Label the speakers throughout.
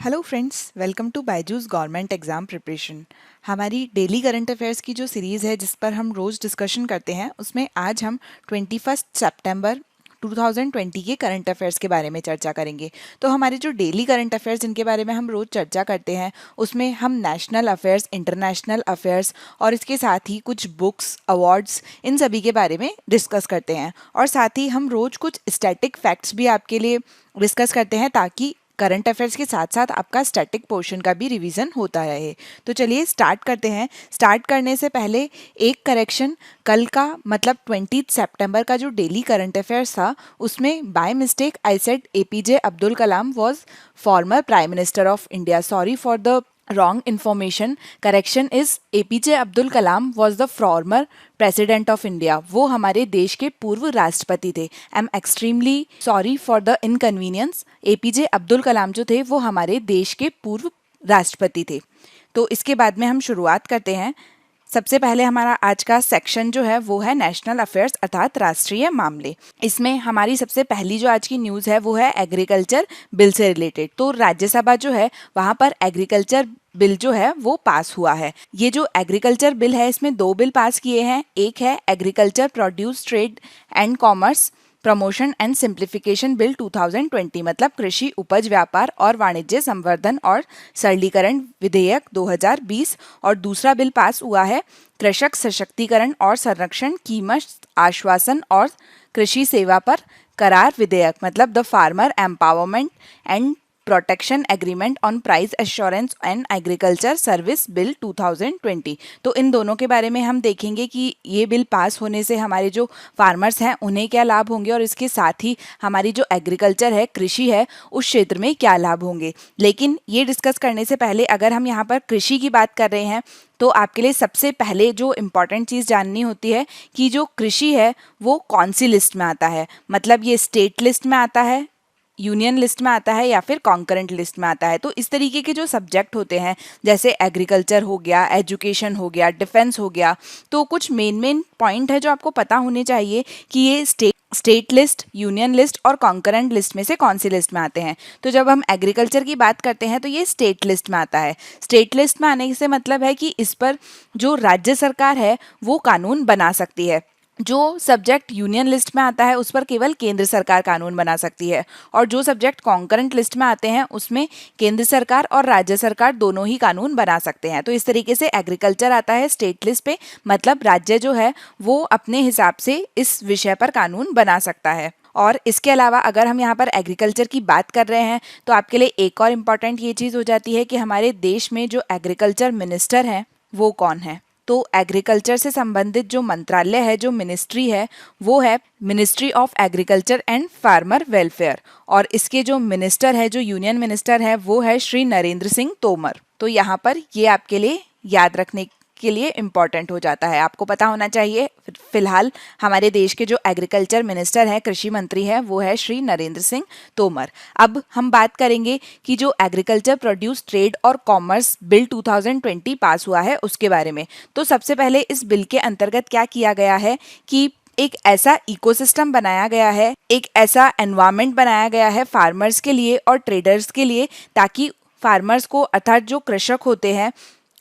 Speaker 1: Hello friends, welcome to Byju's government exam preparation. हमारी daily current affairs की जो series है जिस पर हम रोज़ डिस्कशन करते हैं, उसमें आज हम 21 सितंबर 2020 के करंट अफेयर्स के बारे में चर्चा करेंगे। तो हमारे जो डेली करंट अफेयर्स जिनके बारे में हम रोज़ चर्चा करते हैं, उसमें हम नेशनल अफेयर्स, इंटरनेशनल अफेयर्स और इसके साथ ही कुछ बुक्स, अवार्ड्स, इन सभी के बारे में डिस्कस करते हैं। और साथ ही हम रोज़ कुछ स्टैटिक फैक्ट्स भी आपके लिए डिस्कस करते हैं ताकि करंट अफेयर्स के साथ साथ आपका स्टैटिक पोर्शन का भी रिवीजन होता रहे। तो चलिए स्टार्ट करते हैं। स्टार्ट करने से पहले एक करेक्शन, कल का मतलब 20 सितंबर का जो डेली करंट अफेयर्स था, उसमें by mistake I said APJ Abdul Kalam was former prime minister of India. Sorry for the wrong information. Correction is APJ Abdul Kalam was the former president of India. वो हमारे देश के पूर्व राष्ट्रपति थे। I am extremely sorry for the inconvenience. APJ Abdul Kalam जो थे वो हमारे देश के पूर्व राष्ट्रपति थे। तो इसके बाद में हम शुरुआत करते हैं। सबसे पहले हमारा आज का सेक्शन जो है वो है नेशनल अफेयर्स अर्थात राष्ट्रीय मामले। इसमें हमारी सबसे पहली जो आज की न्यूज़ है वो है एग्रीकल्चर बिल से रिलेटेड। तो राज्यसभा जो है वहाँ पर एग्रीकल्चर बिल जो है वो पास हुआ है। ये जो एग्रीकल्चर बिल है इसमें दो बिल पास किए हैं। एक है agriculture produce trade and commerce promotion and simplification bill 2020, मतलब कृषि उपज व्यापार और वाणिज्य संवर्धन और सरलीकरण विधेयक 2020। और दूसरा बिल पास हुआ है कृषक सशक्तिकरण और संरक्षण, कीमत आश्वासन और कृषि सेवा पर करार विधेयक, मतलब the farmer empowerment and protection agreement on price assurance and agriculture service bill 2020। तो इन दोनों के बारे में हम देखेंगे कि ये बिल पास होने से हमारे जो फार्मर्स हैं उन्हें क्या लाभ होंगे और इसके साथ ही हमारी जो एग्रीकल्चर है, कृषि है, उस क्षेत्र में क्या लाभ होंगे। लेकिन ये डिस्कस करने से पहले अगर हम यहाँ पर कृषि की बात कर रहे हैं तो आपके लिए सबसे पहले जो इम्पॉर्टेंट चीज़ जाननी होती है कि जो कृषि है वो कौन सी लिस्ट में आता है। मतलब ये स्टेट लिस्ट में आता है, यूनियन लिस्ट में आता है या फिर कॉन्करेंट लिस्ट में आता है। तो इस तरीके के जो सब्जेक्ट होते हैं जैसे एग्रीकल्चर हो गया, एजुकेशन हो गया, डिफेंस हो गया, तो कुछ मेन पॉइंट है जो आपको पता होने चाहिए कि ये स्टेट लिस्ट, यूनियन लिस्ट और कॉन्करेंट लिस्ट में से कौन सी लिस्ट में आते हैं। तो जब हम एग्रीकल्चर की बात करते हैं तो ये स्टेट लिस्ट में आता है। स्टेट लिस्ट में आने से मतलब है कि इस पर जो राज्य सरकार है वो कानून बना सकती है। जो सब्जेक्ट यूनियन लिस्ट में आता है उस पर केवल केंद्र सरकार कानून बना सकती है, और जो सब्जेक्ट कॉन्करेंट लिस्ट में आते हैं उसमें केंद्र सरकार और राज्य सरकार दोनों ही कानून बना सकते हैं। तो इस तरीके से एग्रीकल्चर आता है स्टेट लिस्ट पे, मतलब राज्य जो है वो अपने हिसाब से इस विषय पर कानून बना सकता है। और इसके अलावा अगर हम यहाँ पर एग्रीकल्चर की बात कर रहे हैं तो आपके लिए एक और इम्पॉर्टेंट ये चीज़ हो जाती है कि हमारे देश में जो एग्रीकल्चर मिनिस्टर हैं वो कौन है। तो एग्रीकल्चर से संबंधित जो मंत्रालय है, जो मिनिस्ट्री है, वो है ministry of agriculture and farmer welfare. और इसके जो मिनिस्टर है, जो यूनियन मिनिस्टर है, वो है श्री नरेंद्र सिंह तोमर। तो यहाँ पर ये आपके लिए याद रखने के लिए इम्पॉर्टेंट हो जाता है, आपको पता होना चाहिए। फिलहाल हमारे देश के जो एग्रीकल्चर मिनिस्टर हैं, कृषि मंत्री हैं, वो है श्री नरेंद्र सिंह तोमर। अब हम बात करेंगे कि जो एग्रीकल्चर प्रोड्यूस ट्रेड और कॉमर्स बिल 2020 पास हुआ है उसके बारे में। तो सबसे पहले इस बिल के अंतर्गत क्या किया गया है कि एक ऐसा इकोसिस्टम बनाया गया है, एक ऐसा एनवायरनमेंट बनाया गया है फार्मर्स के लिए और ट्रेडर्स के लिए, ताकि फार्मर्स को अर्थात जो कृषक होते हैं,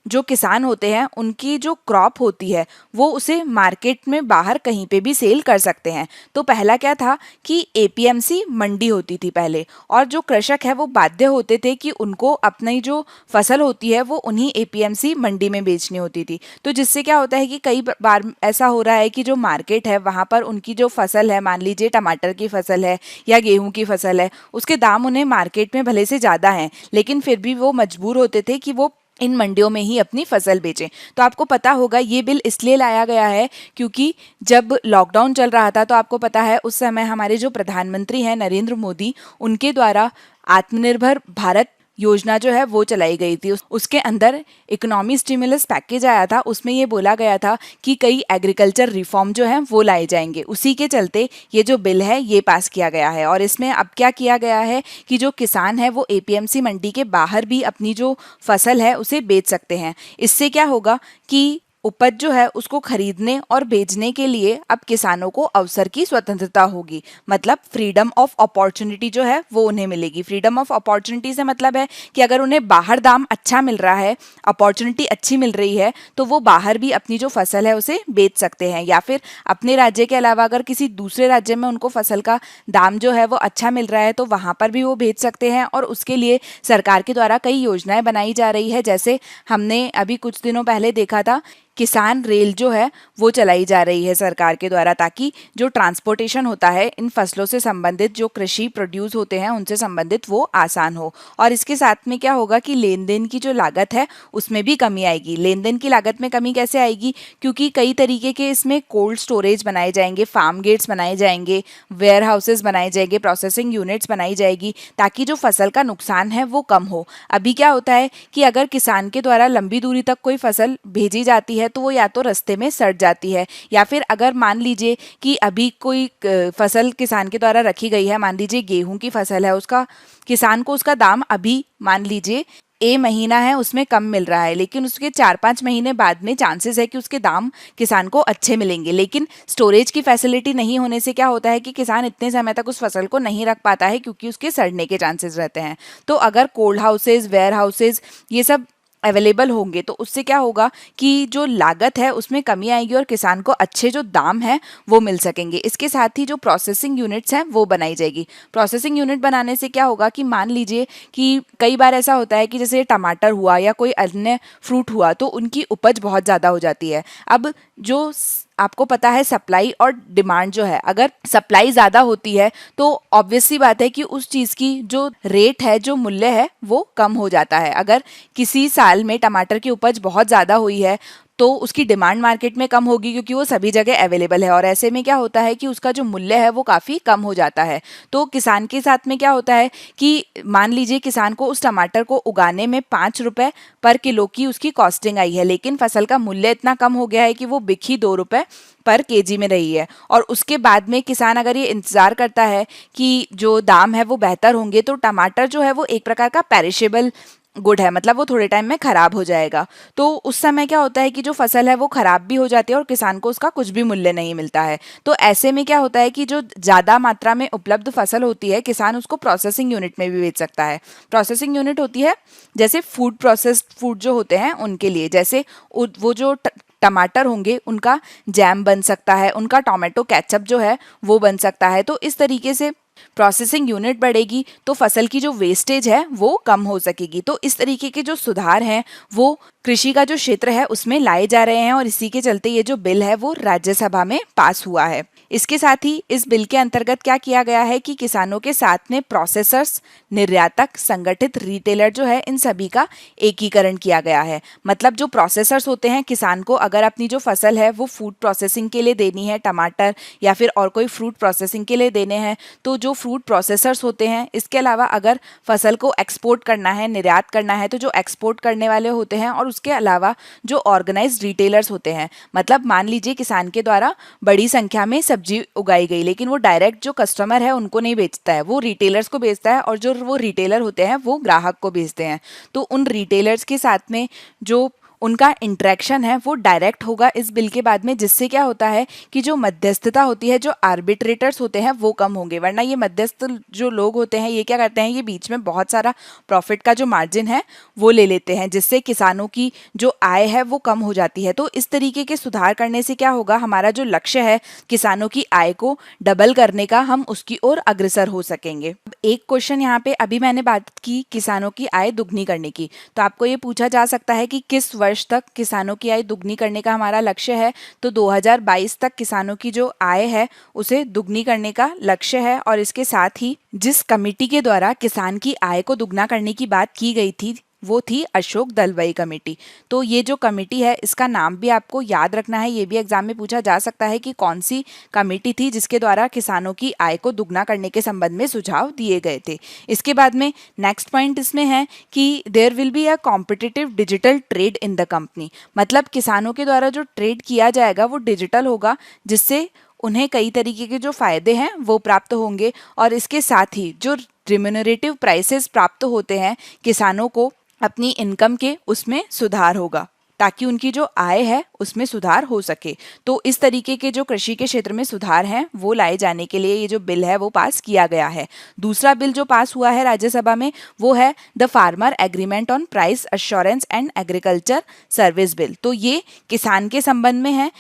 Speaker 1: जो किसान होते हैं, उनकी जो क्रॉप होती है वो उसे मार्केट में बाहर कहीं पे भी सेल कर सकते हैं। तो पहला क्या था कि एपीएमसी मंडी होती थी पहले, और जो कृषक है वो बाध्य होते थे कि उनको अपनी जो फसल होती है वो उन्हीं एपीएमसी मंडी में बेचनी होती थी। तो जिससे क्या होता है कि कई बार ऐसा हो रहा है कि जो मार्केट है वहाँ पर उनकी जो फसल है, मान लीजिए टमाटर की फसल है या गेहूँ की फसल है, उसके दाम उन्हें मार्केट में भले से ज़्यादा हैं, लेकिन फिर भी वो मजबूर होते थे कि वो इन मंडियों में ही अपनी फसल बेचें। तो आपको पता होगा ये बिल इसलिए लाया गया है क्योंकि जब लॉकडाउन चल रहा था तो आपको पता है उस समय हमारे जो प्रधानमंत्री हैं नरेंद्र मोदी, उनके द्वारा आत्मनिर्भर भारत योजना जो है वो चलाई गई थी। उसके अंदर इकोनॉमी स्टिमुलस पैकेज आया था, उसमें ये बोला गया था कि कई एग्रीकल्चर रिफॉर्म जो हैं वो लाए जाएंगे। उसी के चलते ये जो बिल है ये पास किया गया है। और इसमें अब क्या किया गया है कि जो किसान है वो एपीएमसी मंडी के बाहर भी अपनी जो फसल है उसे बेच सकते हैं। इससे क्या होगा कि उपज जो है उसको खरीदने और बेचने के लिए अब किसानों को अवसर की स्वतंत्रता होगी। मतलब फ्रीडम ऑफ अपॉर्चुनिटी जो है वो उन्हें मिलेगी। फ्रीडम ऑफ अपॉर्चुनिटी से मतलब है कि अगर उन्हें बाहर दाम अच्छा मिल रहा है, अपॉर्चुनिटी अच्छी मिल रही है, तो वो बाहर भी अपनी जो फसल है उसे बेच सकते हैं, या फिर अपने राज्य के अलावा अगर किसी दूसरे राज्य में उनको फसल का दाम जो है वो अच्छा मिल रहा है तो वहाँ पर भी वो बेच सकते हैं। और उसके लिए सरकार के द्वारा कई योजनाएं बनाई जा रही है। जैसे हमने अभी कुछ दिनों पहले देखा था, किसान रेल जो है वो चलाई जा रही है सरकार के द्वारा, ताकि जो ट्रांसपोर्टेशन होता है इन फसलों से संबंधित, जो कृषि प्रोड्यूस होते हैं उनसे संबंधित, वो आसान हो। और इसके साथ में क्या होगा कि लेन देन की जो लागत है उसमें भी कमी आएगी। लेन देन की लागत में कमी कैसे आएगी? क्योंकि कई तरीके के इसमें कोल्ड स्टोरेज बनाए जाएंगे, फार्म गेट्स बनाए जाएंगे, वेयर हाउसेज बनाए जाएंगे, प्रोसेसिंग यूनिट्स बनाई जाएगी, ताकि जो फसल का नुकसान है वो कम हो। अभी क्या होता है कि अगर किसान के द्वारा लंबी दूरी तक कोई फसल भेजी जाती है तो वो या तो रास्ते में सड़ जाती है, या फिर अगर मान लीजिए कि अभी कोई फसल किसान के द्वारा रखी गई है, मान लीजिए गेहूं की फसल है, उसका किसान को उसका दाम अभी मान लीजिए ए महीना है उसमें कम मिल रहा है, लेकिन उसके 4-5 महीने बाद में चांसेस है कि उसके दाम किसान को अच्छे मिलेंगे। लेकिन स्टोरेज की फैसिलिटी नहीं होने से क्या होता है कि किसान इतने समय तक उस फसल को नहीं रख पाता है, क्योंकि उसके सड़ने के चांसेस रहते हैं। तो अगर कोल्ड हाउसेज, वेयर हाउसेज ये सब अवेलेबल होंगे तो उससे क्या होगा कि जो लागत है उसमें कमी आएगी और किसान को अच्छे जो दाम है वो मिल सकेंगे। इसके साथ ही जो प्रोसेसिंग यूनिट्स हैं वो बनाई जाएगी। प्रोसेसिंग यूनिट बनाने से क्या होगा कि मान लीजिए कि कई बार ऐसा होता है कि जैसे टमाटर हुआ या कोई अन्य फ्रूट हुआ तो उनकी उपज बहुत ज़्यादा हो जाती है। अब जो आपको पता है सप्लाई और डिमांड जो है, अगर सप्लाई ज़्यादा होती है तो ऑब्वियस सी बात है कि उस चीज़ की जो रेट है, जो मूल्य है वो कम हो जाता है। अगर किसी साल में टमाटर की उपज बहुत ज़्यादा हुई है तो उसकी डिमांड मार्केट में कम होगी, क्योंकि वो सभी जगह अवेलेबल है, और ऐसे में क्या होता है कि उसका जो मूल्य है वो काफ़ी कम हो जाता है। तो किसान के साथ में क्या होता है कि मान लीजिए किसान को उस टमाटर को उगाने में 5 रुपए पर किलो की उसकी कॉस्टिंग आई है, लेकिन फसल का मूल्य इतना कम हो गया है कि वो बिक ही 2 रुपए पर केजी में रही है। और उसके बाद में किसान अगर ये इंतज़ार करता है कि जो दाम है वो बेहतर होंगे, तो टमाटर जो है वो एक प्रकार का पेरिशेबल गुड है, मतलब वो थोड़े टाइम में खराब हो जाएगा। तो उस समय क्या होता है कि जो फसल है वो खराब भी हो जाती है और किसान को उसका कुछ भी मूल्य नहीं मिलता है। तो ऐसे में क्या होता है कि जो ज़्यादा मात्रा में उपलब्ध फसल होती है, किसान उसको प्रोसेसिंग यूनिट में भी बेच सकता है। प्रोसेसिंग यूनिट होती है जैसे फूड, प्रोसेस्ड फूड जो होते हैं उनके लिए, जैसे वो जो टमाटर होंगे उनका जैम बन सकता है, उनका टोमेटो केचप जो है वो बन सकता है। तो इस तरीके से प्रोसेसिंग यूनिट बढ़ेगी तो फसल की जो वेस्टेज है वो कम हो सकेगी। तो इस तरीके के जो सुधार हैं वो कृषि का जो क्षेत्र है उसमें लाए जा रहे हैं, और इसी के चलते ये जो बिल है वो राज्यसभा में पास हुआ है। इसके साथ ही इस बिल के अंतर्गत क्या किया गया है कि किसानों के साथ में प्रोसेसर्स, निर्यातक, संगठित रिटेलर जो है, इन सभी का एकीकरण किया गया है। मतलब जो प्रोसेसर्स होते हैं, किसान को अगर अपनी जो फसल है वो फूड प्रोसेसिंग के लिए देनी है, टमाटर या फिर और कोई फ्रूट प्रोसेसिंग के लिए देने हैं, तो जो फ्रूट प्रोसेसर्स होते हैं, इसके अलावा अगर फसल को एक्सपोर्ट करना है, निर्यात करना है, तो जो एक्सपोर्ट करने वाले होते हैं, और उसके अलावा जो ऑर्गेनाइज्ड रिटेलर्स होते हैं, मतलब मान लीजिए किसान के द्वारा बड़ी संख्या में सब्जी उगाई गई, लेकिन वो डायरेक्ट जो कस्टमर है उनको नहीं बेचता है, वो रिटेलर्स को बेचता है, और जो वो रिटेलर होते हैं वो ग्राहक को बेचते हैं। तो उन रिटेलर्स के साथ में जो उनका इंटरेक्शन है वो डायरेक्ट होगा इस बिल के बाद में, जिससे क्या होता है कि जो मध्यस्थता होती है, जो आर्बिट्रेटर्स होते हैं वो कम होंगे। वरना ये मध्यस्थ जो लोग होते हैं ये क्या करते हैं, ये बीच में बहुत सारा प्रॉफिट का जो मार्जिन है वो ले लेते हैं, जिससे किसानों की जो आय है वो कम हो जाती है। तो इस तरीके के सुधार करने से क्या होगा, हमारा जो लक्ष्य है किसानों की आय को डबल करने का, हम उसकी ओर अग्रसर हो सकेंगे। एक क्वेश्चन यहाँ पे, अभी मैंने बात की किसानों की आय दुगनी करने की, तो आपको ये पूछा जा सकता है कि किस वर्ष तक किसानों की आय दुगनी करने का हमारा लक्ष्य है। तो 2022 तक किसानों की जो आय है उसे दुगनी करने का लक्ष्य है। और इसके साथ ही जिस कमेटी के द्वारा किसान की आय को दुगना करने की बात की गई थी वो थी अशोक दलवाई कमेटी। तो ये जो कमेटी है इसका नाम भी आपको याद रखना है, ये भी एग्जाम में पूछा जा सकता है कि कौन सी कमेटी थी जिसके द्वारा किसानों की आय को दुगना करने के संबंध में सुझाव दिए गए थे। इसके बाद में नेक्स्ट पॉइंट इसमें है कि there will be a competitive digital trade in the company. मतलब किसानों के द्वारा जो ट्रेड किया जाएगा वो डिजिटल होगा, जिससे उन्हें कई तरीके के जो फायदे हैं वो प्राप्त होंगे। और इसके साथ ही जो रिम्यूनरेटिव प्राइसेस प्राप्त होते हैं किसानों को अपनी इनकम के, उसमें सुधार होगा, ताकि उनकी जो आय है उसमें सुधार हो सके। तो इस तरीके के जो कृषि के क्षेत्र में सुधार हैं वो लाए जाने के लिए ये जो बिल है वो पास किया गया है। दूसरा बिल जो पास हुआ है राज्यसभा में वो है the farmer agreement on price assurance and agriculture service bill. तो ये किसान के संबंध में है।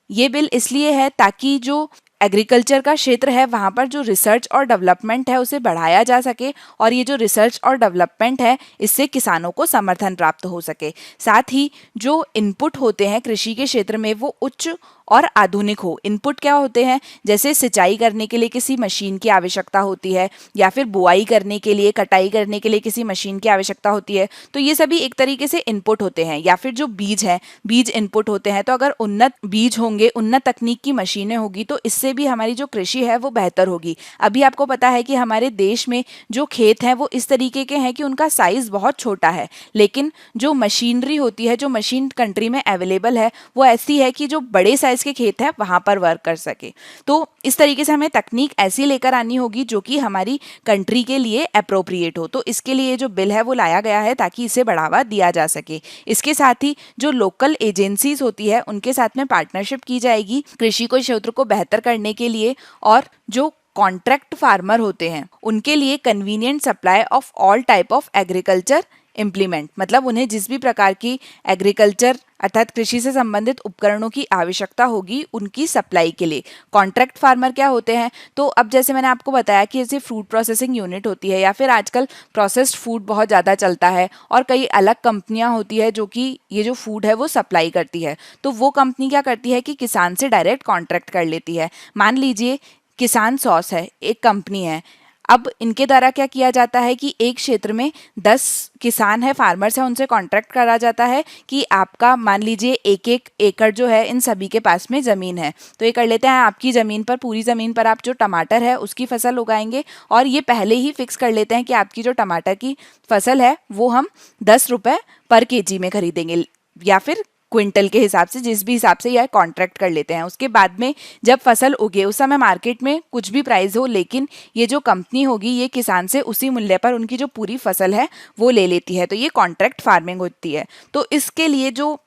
Speaker 1: ये बिल इसलिए है ताकि जो एग्रीकल्चर का क्षेत्र है वहाँ पर जो रिसर्च और डेवलपमेंट है उसे बढ़ाया जा सके, और ये जो रिसर्च और डेवलपमेंट है इससे किसानों को समर्थन प्राप्त हो सके। साथ ही जो इनपुट होते हैं कृषि के क्षेत्र में वो उच्च और आधुनिक हो। इनपुट क्या होते हैं, जैसे सिंचाई करने के लिए किसी मशीन की आवश्यकता होती है, या फिर बुआई करने के लिए, कटाई करने के लिए किसी मशीन की आवश्यकता होती है, तो ये सभी एक तरीके से इनपुट होते हैं। या फिर जो बीज है, बीज इनपुट होते हैं। तो अगर उन्नत बीज होंगे, उन्नत तकनीक की मशीनें होगी, तो इससे भी हमारी जो कृषि है वो बेहतर होगी। अभी आपको पता है कि हमारे देश में जो खेत हैं वो इस तरीके के हैं कि उनका साइज बहुत छोटा है, लेकिन जो मशीनरी होती है, जो मशीन कंट्री में अवेलेबल है, वो ऐसी है कि जो बड़े साइज के खेत है वहां पर वर्क कर सके। तो इस तरीके से हमें तकनीक ऐसी लेकर आनी होगी जो कि हमारी कंट्री के लिए अप्रोप्रिएट हो। तो इसके लिए जो बिल है वो लाया गया है ताकि इसे बढ़ावा दिया जा सके। इसके साथ ही जो लोकल एजेंसीज होती है उनके साथ में पार्टनरशिप की जाएगी कृषि को क्षेत्र को बेहतर करने के लिए, और जो कॉन्ट्रैक्ट फार्मर होते हैं उनके लिए convenient supply of all type of agriculture implement, मतलब उन्हें जिस भी प्रकार की एग्रीकल्चर अर्थात कृषि से संबंधित उपकरणों की आवश्यकता होगी उनकी सप्लाई के लिए। कॉन्ट्रैक्ट फार्मर क्या होते हैं, तो अब जैसे मैंने आपको बताया कि जैसे फूड प्रोसेसिंग यूनिट होती है, या फिर आजकल प्रोसेस्ड फूड बहुत ज़्यादा चलता है, और कई अलग कंपनियां होती है जो कि ये जो फूड है वो सप्लाई करती है। तो वो कंपनी क्या करती है कि किसान से डायरेक्ट कॉन्ट्रैक्ट कर लेती है। मान लीजिए किसान सॉस है, एक कंपनी है। अब इनके द्वारा क्या किया जाता है कि एक क्षेत्र में 10 किसान है, फार्मर्स है, उनसे कॉन्ट्रैक्ट करा जाता है कि आपका मान लीजिए एक एक एकड़ जो है इन सभी के पास में ज़मीन है, तो ये कर लेते हैं आपकी ज़मीन पर, पूरी ज़मीन पर आप जो टमाटर है उसकी फसल उगाएंगे, और ये पहले ही फिक्स कर लेते हैं कि आपकी जो टमाटर की फसल है वो हम 10 रुपये पर केजी में खरीदेंगे, या फिर क्विंटल के हिसाब से, जिस भी हिसाब से यह कॉन्ट्रैक्ट कर लेते हैं। उसके बाद में जब फसल उगे उस समय मार्केट में कुछ भी प्राइस हो, लेकिन ये जो कंपनी होगी ये किसान से उसी मूल्य पर उनकी जो पूरी फसल है वो ले लेती है। तो ये कॉन्ट्रैक्ट फार्मिंग होती है। तो इसके लिए जो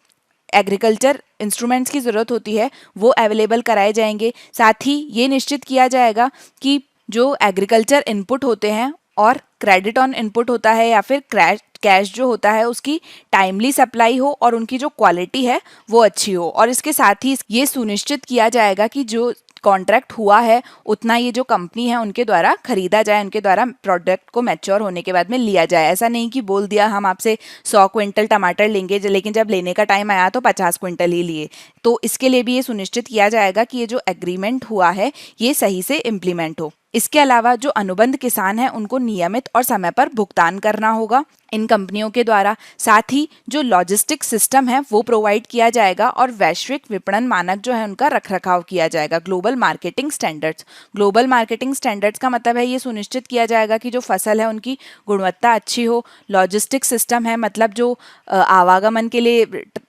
Speaker 1: एग्रीकल्चर इंस्ट्रूमेंट्स की ज़रूरत होती है वो अवेलेबल कराए जाएंगे। साथ ही ये निश्चित किया जाएगा कि जो एग्रीकल्चर इनपुट होते हैं और क्रेडिट ऑन इनपुट होता है, या फिर कैश जो होता है उसकी टाइमली सप्लाई हो, और उनकी जो क्वालिटी है वो अच्छी हो। और इसके साथ ही ये सुनिश्चित किया जाएगा कि जो कॉन्ट्रैक्ट हुआ है उतना ये जो कंपनी है उनके द्वारा खरीदा जाए, उनके द्वारा प्रोडक्ट को मैच्योर होने के बाद में लिया जाए। ऐसा नहीं कि बोल दिया हम आपसे 100 क्विंटल टमाटर लेंगे, लेकिन जब लेने का टाइम आया तो 50 क्विंटल ही लिए। तो इसके लिए भी ये सुनिश्चित किया जाएगा कि ये जो एग्रीमेंट हुआ है ये सही से इम्प्लीमेंट हो। इसके अलावा जो अनुबंध किसान हैं उनको नियमित और समय पर भुगतान करना होगा इन कंपनियों के द्वारा। साथ ही जो लॉजिस्टिक सिस्टम है वो प्रोवाइड किया जाएगा, और वैश्विक विपणन मानक जो है उनका रखरखाव किया जाएगा। Global marketing standards, global marketing standards का मतलब है ये सुनिश्चित किया जाएगा कि जो फसल है उनकी गुणवत्ता अच्छी हो। लॉजिस्टिक सिस्टम है मतलब जो आवागमन के लिए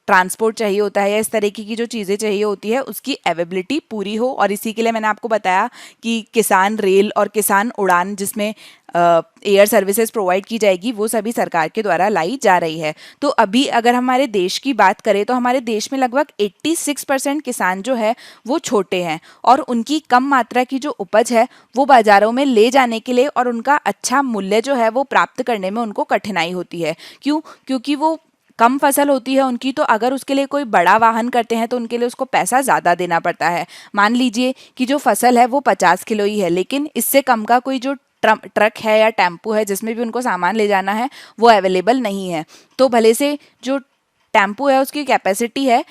Speaker 1: ट्रांसपोर्ट चाहिए होता है, या इस तरीके की जो चीज़ें चाहिए होती है उसकी अवेलेबिलिटी पूरी हो। और इसी के लिए मैंने आपको बताया कि किसान रेल और किसान उड़ान, जिसमें एयर सर्विसेज प्रोवाइड की जाएगी, वो सभी सरकार के द्वारा लाई जा रही है। तो अभी अगर हमारे देश की बात करें तो हमारे देश में लगभग 86% किसान जो है वो छोटे हैं, और उनकी कम मात्रा की जो उपज है वो बाज़ारों में ले जाने के लिए और उनका अच्छा मूल्य जो है वो प्राप्त करने में उनको कठिनाई होती है। क्यों? क्योंकि वो कम फसल होती है उनकी, तो अगर उसके लिए कोई बड़ा वाहन करते हैं तो उनके लिए उसको पैसा ज़्यादा देना पड़ता है। मान लीजिए कि जो फसल है वो 50 किलो ही है, लेकिन इससे कम का कोई जो ट्रक है या टेम्पो है जिसमें भी उनको सामान ले जाना है वो अवेलेबल नहीं है। तो भले से जो टेम्पो है उसकी कैपेसिटी है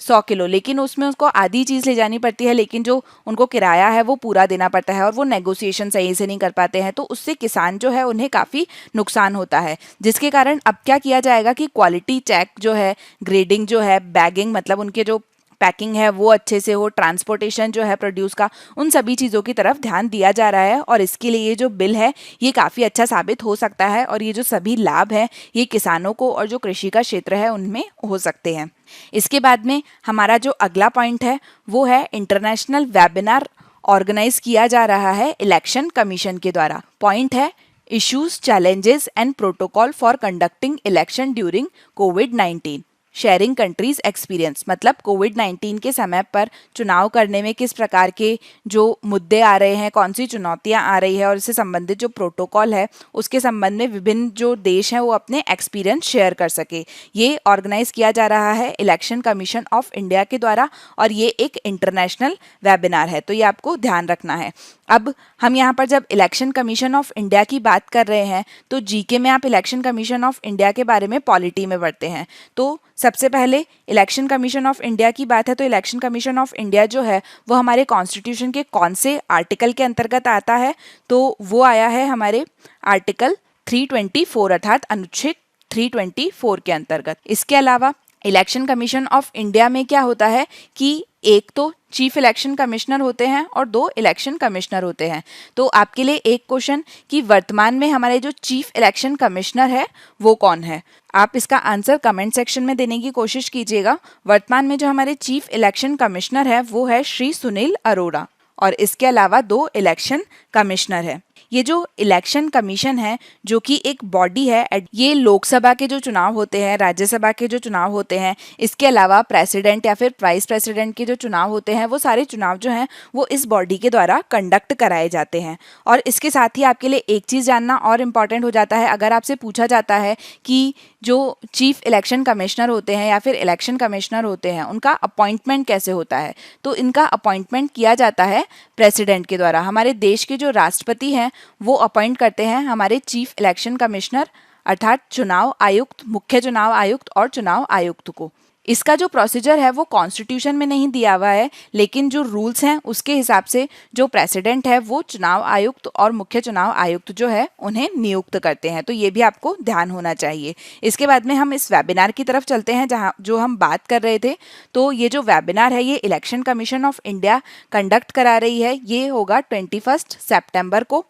Speaker 1: 100 किलो, लेकिन उसमें उसको आधी चीज़ ले जानी पड़ती है, लेकिन जो उनको किराया है वो पूरा देना पड़ता है, और वो नेगोशिएशन सही से नहीं कर पाते हैं। तो उससे किसान जो है उन्हें काफ़ी नुकसान होता है, जिसके कारण अब क्या किया जाएगा कि क्वालिटी चेक जो है, ग्रेडिंग जो है, बैगिंग मतलब उनके जो पैकिंग है वो अच्छे से हो, ट्रांसपोर्टेशन जो है प्रोड्यूस का, उन सभी चीज़ों की तरफ ध्यान दिया जा रहा है। और इसके लिए ये जो बिल है ये काफ़ी अच्छा साबित हो सकता है, और ये जो सभी लाभ हैं ये किसानों को और जो कृषि का क्षेत्र है उनमें हो सकते हैं। इसके बाद में हमारा जो अगला पॉइंट है वो है इंटरनेशनल वेबिनार ऑर्गेनाइज किया जा रहा है इलेक्शन कमीशन के द्वारा। पॉइंट है issues, challenges and protocol for conducting election during कोविड-19। शेयरिंग कंट्रीज एक्सपीरियंस, मतलब कोविड-19 के समय पर चुनाव करने में किस प्रकार के जो मुद्दे आ रहे हैं, कौन सी चुनौतियां आ रही है और इससे संबंधित जो प्रोटोकॉल है उसके संबंध में विभिन्न जो देश हैं वो अपने एक्सपीरियंस शेयर कर सके। ये ऑर्गेनाइज किया जा रहा है इलेक्शन कमीशन ऑफ इंडिया के द्वारा और ये एक इंटरनेशनल वेबिनार है, तो ये आपको ध्यान रखना है। अब हम यहाँ पर जब इलेक्शन कमीशन ऑफ इंडिया की बात कर रहे हैं तो जीके में आप इलेक्शन कमीशन ऑफ इंडिया के बारे में पॉलिटी में पढ़ते हैं। तो सबसे पहले इलेक्शन कमीशन ऑफ इंडिया की बात है तो इलेक्शन कमीशन ऑफ इंडिया जो है वो हमारे कॉन्स्टिट्यूशन के कौन से आर्टिकल के अंतर्गत आता है, तो वो आया है हमारे आर्टिकल 324 अर्थात अनुच्छेद 324 के अंतर्गत। इसके अलावा इलेक्शन कमीशन ऑफ इंडिया में क्या होता है कि एक तो चीफ इलेक्शन कमिश्नर होते हैं और 2 इलेक्शन कमिश्नर होते हैं। तो आपके लिए एक क्वेश्चन कि वर्तमान में हमारे जो चीफ इलेक्शन कमिश्नर है वो कौन है, आप इसका आंसर कमेंट सेक्शन में देने की कोशिश कीजिएगा। वर्तमान में जो हमारे चीफ इलेक्शन कमिश्नर है वो है श्री सुनील अरोड़ा और इसके अलावा 2 इलेक्शन कमिश्नर है। ये जो इलेक्शन कमीशन है जो कि एक बॉडी है, ये लोकसभा के जो चुनाव होते हैं, राज्यसभा के जो चुनाव होते हैं, इसके अलावा प्रेसिडेंट या फिर वाइस प्रेसिडेंट के जो चुनाव होते हैं वो सारे चुनाव जो हैं वो इस बॉडी के द्वारा कंडक्ट कराए जाते हैं। और इसके साथ ही आपके लिए एक चीज़ जानना और इम्पॉर्टेंट हो जाता है, अगर आपसे पूछा जाता है कि जो चीफ इलेक्शन कमिश्नर होते हैं या फिर इलेक्शन कमिश्नर होते हैं उनका अपॉइंटमेंट कैसे होता है, तो इनका अपॉइंटमेंट किया जाता है प्रेसिडेंट के द्वारा। हमारे देश के जो राष्ट्रपति हैं वो अपॉइंट करते हैं हमारे चीफ इलेक्शन कमिश्नर अर्थात चुनाव आयुक्त, मुख्य चुनाव आयुक्त और चुनाव आयुक्त को। इसका जो प्रोसीजर है वो कॉन्स्टिट्यूशन में नहीं दिया हुआ है, लेकिन जो रूल्स हैं उसके हिसाब से जो प्रेसिडेंट है वो चुनाव आयुक्त और मुख्य चुनाव आयुक्त जो है उन्हें नियुक्त करते हैं, तो ये भी आपको ध्यान होना चाहिए। इसके बाद में हम इस वेबिनार की तरफ चलते हैं जहाँ जो हम बात कर रहे थे। तो ये जो वेबिनार है ये election commission of India conduct करा रही है, ये होगा 21 सितंबर को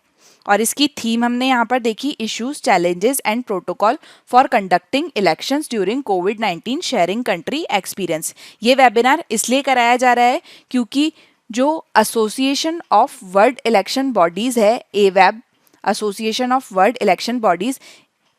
Speaker 1: और इसकी थीम हमने यहाँ पर देखी, issues challenges and protocol for conducting elections during कोविड-19 शेयरिंग कंट्री एक्सपीरियंस। ये वेबिनार इसलिए कराया जा रहा है क्योंकि जो association of world election bodies है, एवैब association of world election bodies,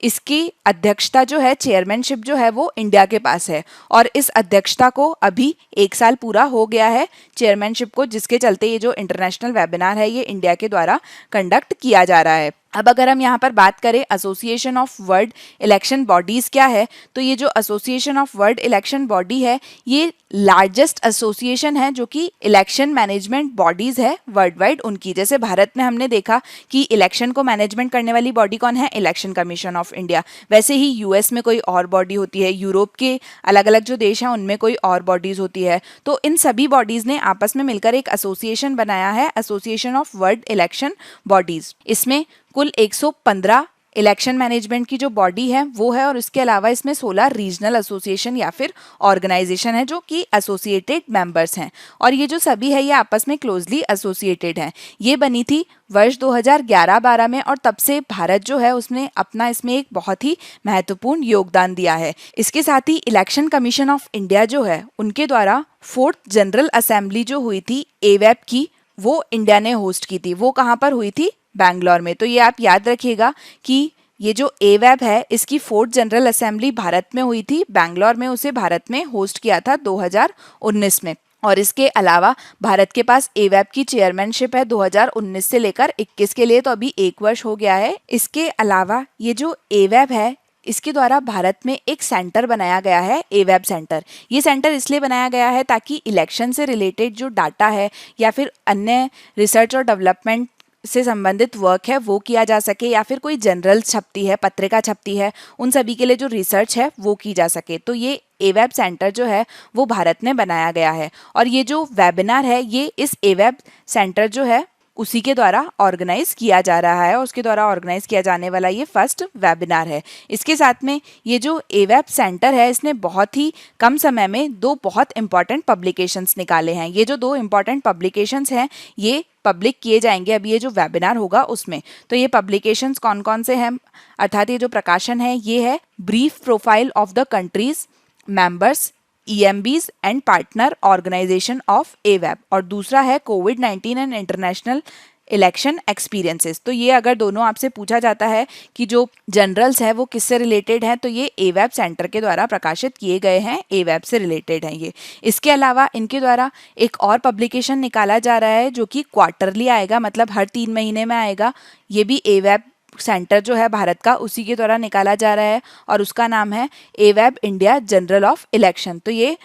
Speaker 1: इसकी अध्यक्षता जो है, चेयरमैनशिप जो है वो इंडिया के पास है और इस अध्यक्षता को अभी 1 साल पूरा हो गया है चेयरमैनशिप को, जिसके चलते ये जो इंटरनेशनल वेबिनार है ये इंडिया के द्वारा कंडक्ट किया जा रहा है। अब अगर हम यहाँ पर बात करें association of world election bodies क्या है, तो ये जो association of world election body है ये लार्जेस्ट एसोसिएशन है जो कि इलेक्शन मैनेजमेंट बॉडीज़ है वर्ल्ड वाइड उनकी। जैसे भारत में हमने देखा कि इलेक्शन को मैनेजमेंट करने वाली बॉडी कौन है, इलेक्शन कमीशन ऑफ इंडिया। वैसे ही यूएस में कोई और बॉडी होती है, यूरोप के अलग अलग जो देश हैं उनमें कोई और बॉडीज़ होती है। तो इन सभी बॉडीज़ ने आपस में मिलकर एक एसोसिएशन बनाया है, association of world election bodies. इसमें कुल 115 इलेक्शन मैनेजमेंट की जो बॉडी है वो है और इसके अलावा इसमें 16 रीजनल एसोसिएशन या फिर ऑर्गेनाइजेशन है जो कि एसोसिएटेड मेंबर्स हैं और ये जो सभी है ये आपस में क्लोजली एसोसिएटेड हैं। ये बनी थी वर्ष 2011-12 में और तब से भारत जो है उसने अपना इसमें एक बहुत ही महत्वपूर्ण योगदान दिया है। इसके साथ ही इलेक्शन कमीशन ऑफ इंडिया जो है उनके द्वारा 4th जनरल असेंबली जो हुई थी एवैब की, वो इंडिया ने होस्ट की थी। वो कहाँ पर हुई थी, बैंगलोर में। तो ये आप याद रखिएगा कि ये जो एवैब है इसकी 4th जनरल असेंबली भारत में हुई थी, बैंगलोर में उसे भारत में होस्ट किया था 2019 में। और इसके अलावा भारत के पास एवैब की चेयरमैनशिप है 2019 से लेकर 21 के लिए, तो अभी 1 वर्ष हो गया है। इसके अलावा ये जो एवैब है इसके द्वारा भारत में एक सेंटर बनाया गया है, एवैब सेंटर। ये सेंटर इसलिए बनाया गया है ताकि इलेक्शन से रिलेटेड जो डाटा है या फिर अन्य रिसर्च और डेवलपमेंट से संबंधित वर्क है वो किया जा सके, या फिर कोई जनरल छपती है, पत्रिका छपती है, उन सभी के लिए जो रिसर्च है वो की जा सके। तो ये एवैब सेंटर जो है वो भारत में बनाया गया है और ये जो वेबिनार है ये इस एवैब सेंटर जो है उसी के द्वारा ऑर्गेनाइज किया जा रहा है और उसके द्वारा ऑर्गेनाइज किया जाने वाला ये फर्स्ट वेबिनार है। इसके साथ में ये जो एवैब सेंटर है इसने बहुत ही कम समय में 2 बहुत इंपॉर्टेंट पब्लिकेशंस निकाले हैं। ये जो 2 इंपॉर्टेंट पब्लिकेशंस हैं ये पब्लिक किए जाएंगे अभी ये जो वेबिनार होगा उसमें। तो ये पब्लिकेशंस कौन कौन से हैं, अर्थात ये जो प्रकाशन है ये है brief profile of the countries members EMBs and partner organisation of एवैब और दूसरा है कोविड-19 एंड इंटरनेशनल इलेक्शन एक्सपीरियंसेस। तो ये अगर दोनों आपसे पूछा जाता है कि जो जनरल्स है वो किससे रिलेटेड हैं, तो ये एवेब सेंटर के द्वारा प्रकाशित किए गए हैं, एवेब से रिलेटेड हैं ये। इसके अलावा इनके द्वारा एक और पब्लिकेशन निकाला जा रहा है जो कि क्वार्टरली आएगा, मतलब हर 3 महीने में आएगा। ये भी एवेब सेंटर जो है भारत का उसी के द्वारा निकाला जा रहा है और उसका नाम है एवेब इंडिया जनरल ऑफ इलेक्शन। तो ये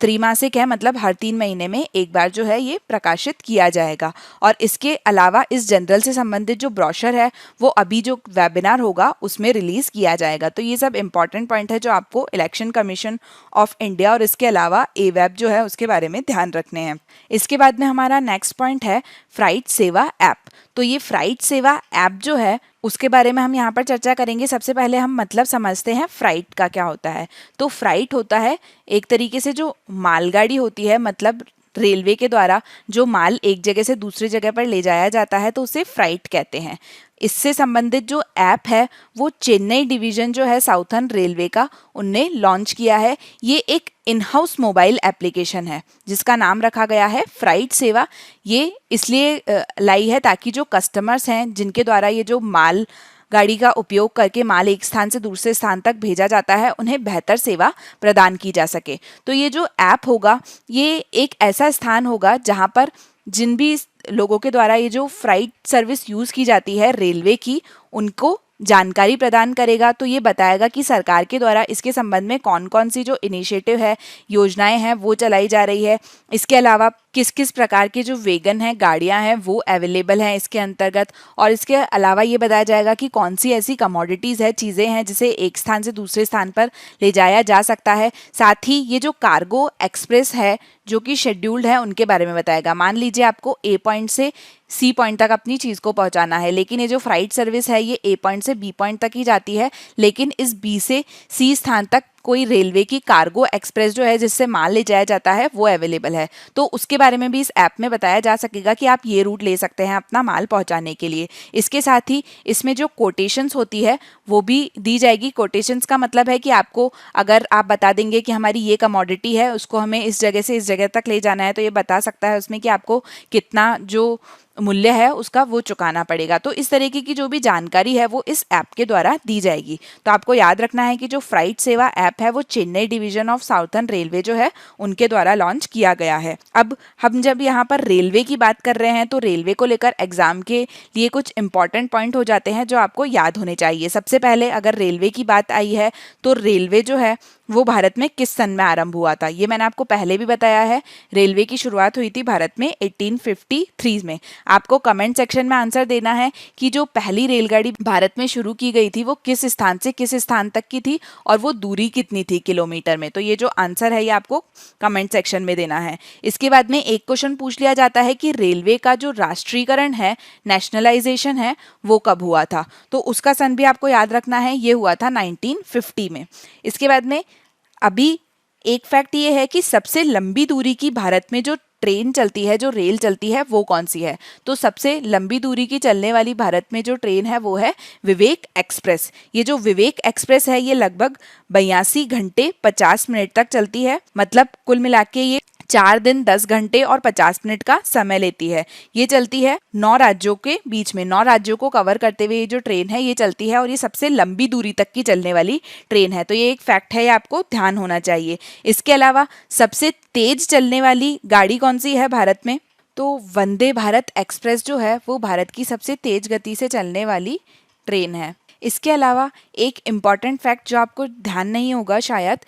Speaker 1: त्रैमासिक है, मतलब हर 3 महीने में एक बार जो है ये प्रकाशित किया जाएगा। और इसके अलावा इस जनरल से संबंधित जो ब्रोशर है वो अभी जो वेबिनार होगा उसमें रिलीज किया जाएगा। तो ये सब इंपॉर्टेंट पॉइंट है जो आपको इलेक्शन कमीशन ऑफ इंडिया और इसके अलावा एवेब जो है उसके बारे में ध्यान रखने हैं। इसके बाद में हमारा नेक्स्ट पॉइंट है फ्राइट सेवा ऐप। तो ये फ्राइट सेवा ऐप जो है उसके बारे में हम यहाँ पर चर्चा करेंगे। सबसे पहले हम मतलब समझते हैं फ्राइट का क्या होता है। तो फ्राइट होता है एक तरीके से जो मालगाड़ी होती है, मतलब रेलवे के द्वारा जो माल एक जगह से दूसरी जगह पर ले जाया जाता है तो उसे फ्राइट कहते हैं। इससे संबंधित जो ऐप है वो चेन्नई डिवीजन जो है साउथर्न रेलवे का, उनने लॉन्च किया है। ये एक इन हाउस मोबाइल एप्लीकेशन है जिसका नाम रखा गया है फ्राइट सेवा। ये इसलिए लाई है ताकि जो कस्टमर्स हैं जिनके द्वारा ये जो माल गाड़ी का उपयोग करके माल एक स्थान से दूसरे स्थान तक भेजा जाता है उन्हें बेहतर सेवा प्रदान की जा सके। तो ये जो ऐप होगा ये एक ऐसा स्थान होगा जहाँ पर जिन भी लोगों के द्वारा ये जो फ्राइट सर्विस यूज़ की जाती है रेलवे की, उनको जानकारी प्रदान करेगा। तो ये बताएगा कि सरकार के द्वारा इसके संबंध में कौन कौन सी जो इनिशिएटिव है, योजनाएं हैं वो चलाई जा रही है। इसके अलावा किस किस प्रकार के जो वेगन हैं, गाड़ियां हैं वो अवेलेबल हैं इसके अंतर्गत। और इसके अलावा ये बताया जाएगा कि कौन सी ऐसी कमोडिटीज़ है, चीज़ें हैं जिसे एक स्थान से दूसरे स्थान पर ले जाया जा सकता है। साथ ही ये जो कार्गो एक्सप्रेस है जो कि शेड्यूल्ड है उनके बारे में बताएगा। मान लीजिए आपको ए पॉइंट से सी पॉइंट तक अपनी चीज़ को पहुंचाना है, लेकिन ये जो फ्राइट सर्विस है ये ए पॉइंट से बी पॉइंट तक ही जाती है, लेकिन इस बी से सी स्थान तक कोई रेलवे की कार्गो एक्सप्रेस जो है जिससे माल ले जाया जाता है वो अवेलेबल है। तो उसके बारे में भी इस ऐप में बताया जा सकेगा कि आप ये रूट ले सकते हैं अपना माल पहुंचाने के लिए। इसके साथ ही इसमें जो कोटेशंस होती है वो भी दी जाएगी। कोटेशंस का मतलब है कि आपको अगर आप बता देंगे कि हमारी ये कमोडिटी है, उसको हमें इस जगह से इस जगह तक ले जाना है, तो ये बता सकता है उसमें कि आपको कितना जो मूल्य है उसका वो चुकाना पड़ेगा। तो इस तरीके की जो भी जानकारी है वो इस ऐप के द्वारा दी जाएगी। तो आपको याद रखना है कि जो फ्राइट सेवा ऐप है वो Chennai division of southern railway जो है उनके द्वारा लॉन्च किया गया है। अब हम जब यहाँ पर रेलवे की बात कर रहे हैं तो रेलवे को लेकर एग्जाम के लिए कुछ इंपॉर्टेंट पॉइंट हो जाते हैं जो आपको याद होने चाहिए। सबसे पहले अगर रेलवे की बात आई है तो रेलवे जो है वो भारत में किस सन में आरंभ हुआ था, ये मैंने आपको पहले भी बताया है। रेलवे की शुरुआत हुई थी भारत में 1853 में। आपको कमेंट सेक्शन में आंसर देना है कि जो पहली रेलगाड़ी भारत में शुरू की गई थी वो किस स्थान से किस स्थान तक की थी और वो दूरी कितनी थी किलोमीटर में। तो ये जो आंसर है ये आपको कमेंट सेक्शन में देना है। इसके बाद में एक क्वेश्चन पूछ लिया जाता है कि रेलवे का जो राष्ट्रीयकरण है, नेशनलाइजेशन है, वो कब हुआ था। तो उसका सन भी आपको याद रखना है, ये हुआ था 1950 में। इसके बाद में अभी एक फैक्ट ये है कि सबसे लंबी दूरी की भारत में जो ट्रेन चलती है, जो रेल चलती है, वो कौन सी है। तो सबसे लंबी दूरी की चलने वाली भारत में जो ट्रेन है वो है विवेक एक्सप्रेस। ये जो विवेक एक्सप्रेस है ये लगभग 82 घंटे 50 मिनट तक चलती है। मतलब कुल मिला के ये 4 दिन 10 घंटे और 50 मिनट का समय लेती है। ये चलती है 9 राज्यों के बीच में, 9 राज्यों को कवर करते हुए ये जो ट्रेन है ये चलती है और ये सबसे लंबी दूरी तक की चलने वाली ट्रेन है। तो ये एक फैक्ट है, ये आपको ध्यान होना चाहिए। इसके अलावा सबसे तेज चलने वाली गाड़ी कौन सी है भारत में, तो वंदे भारत एक्सप्रेस जो है वो भारत की सबसे तेज गति से चलने वाली ट्रेन है। इसके अलावा एक इम्पॉर्टेंट फैक्ट जो आपको ध्यान नहीं होगा शायद,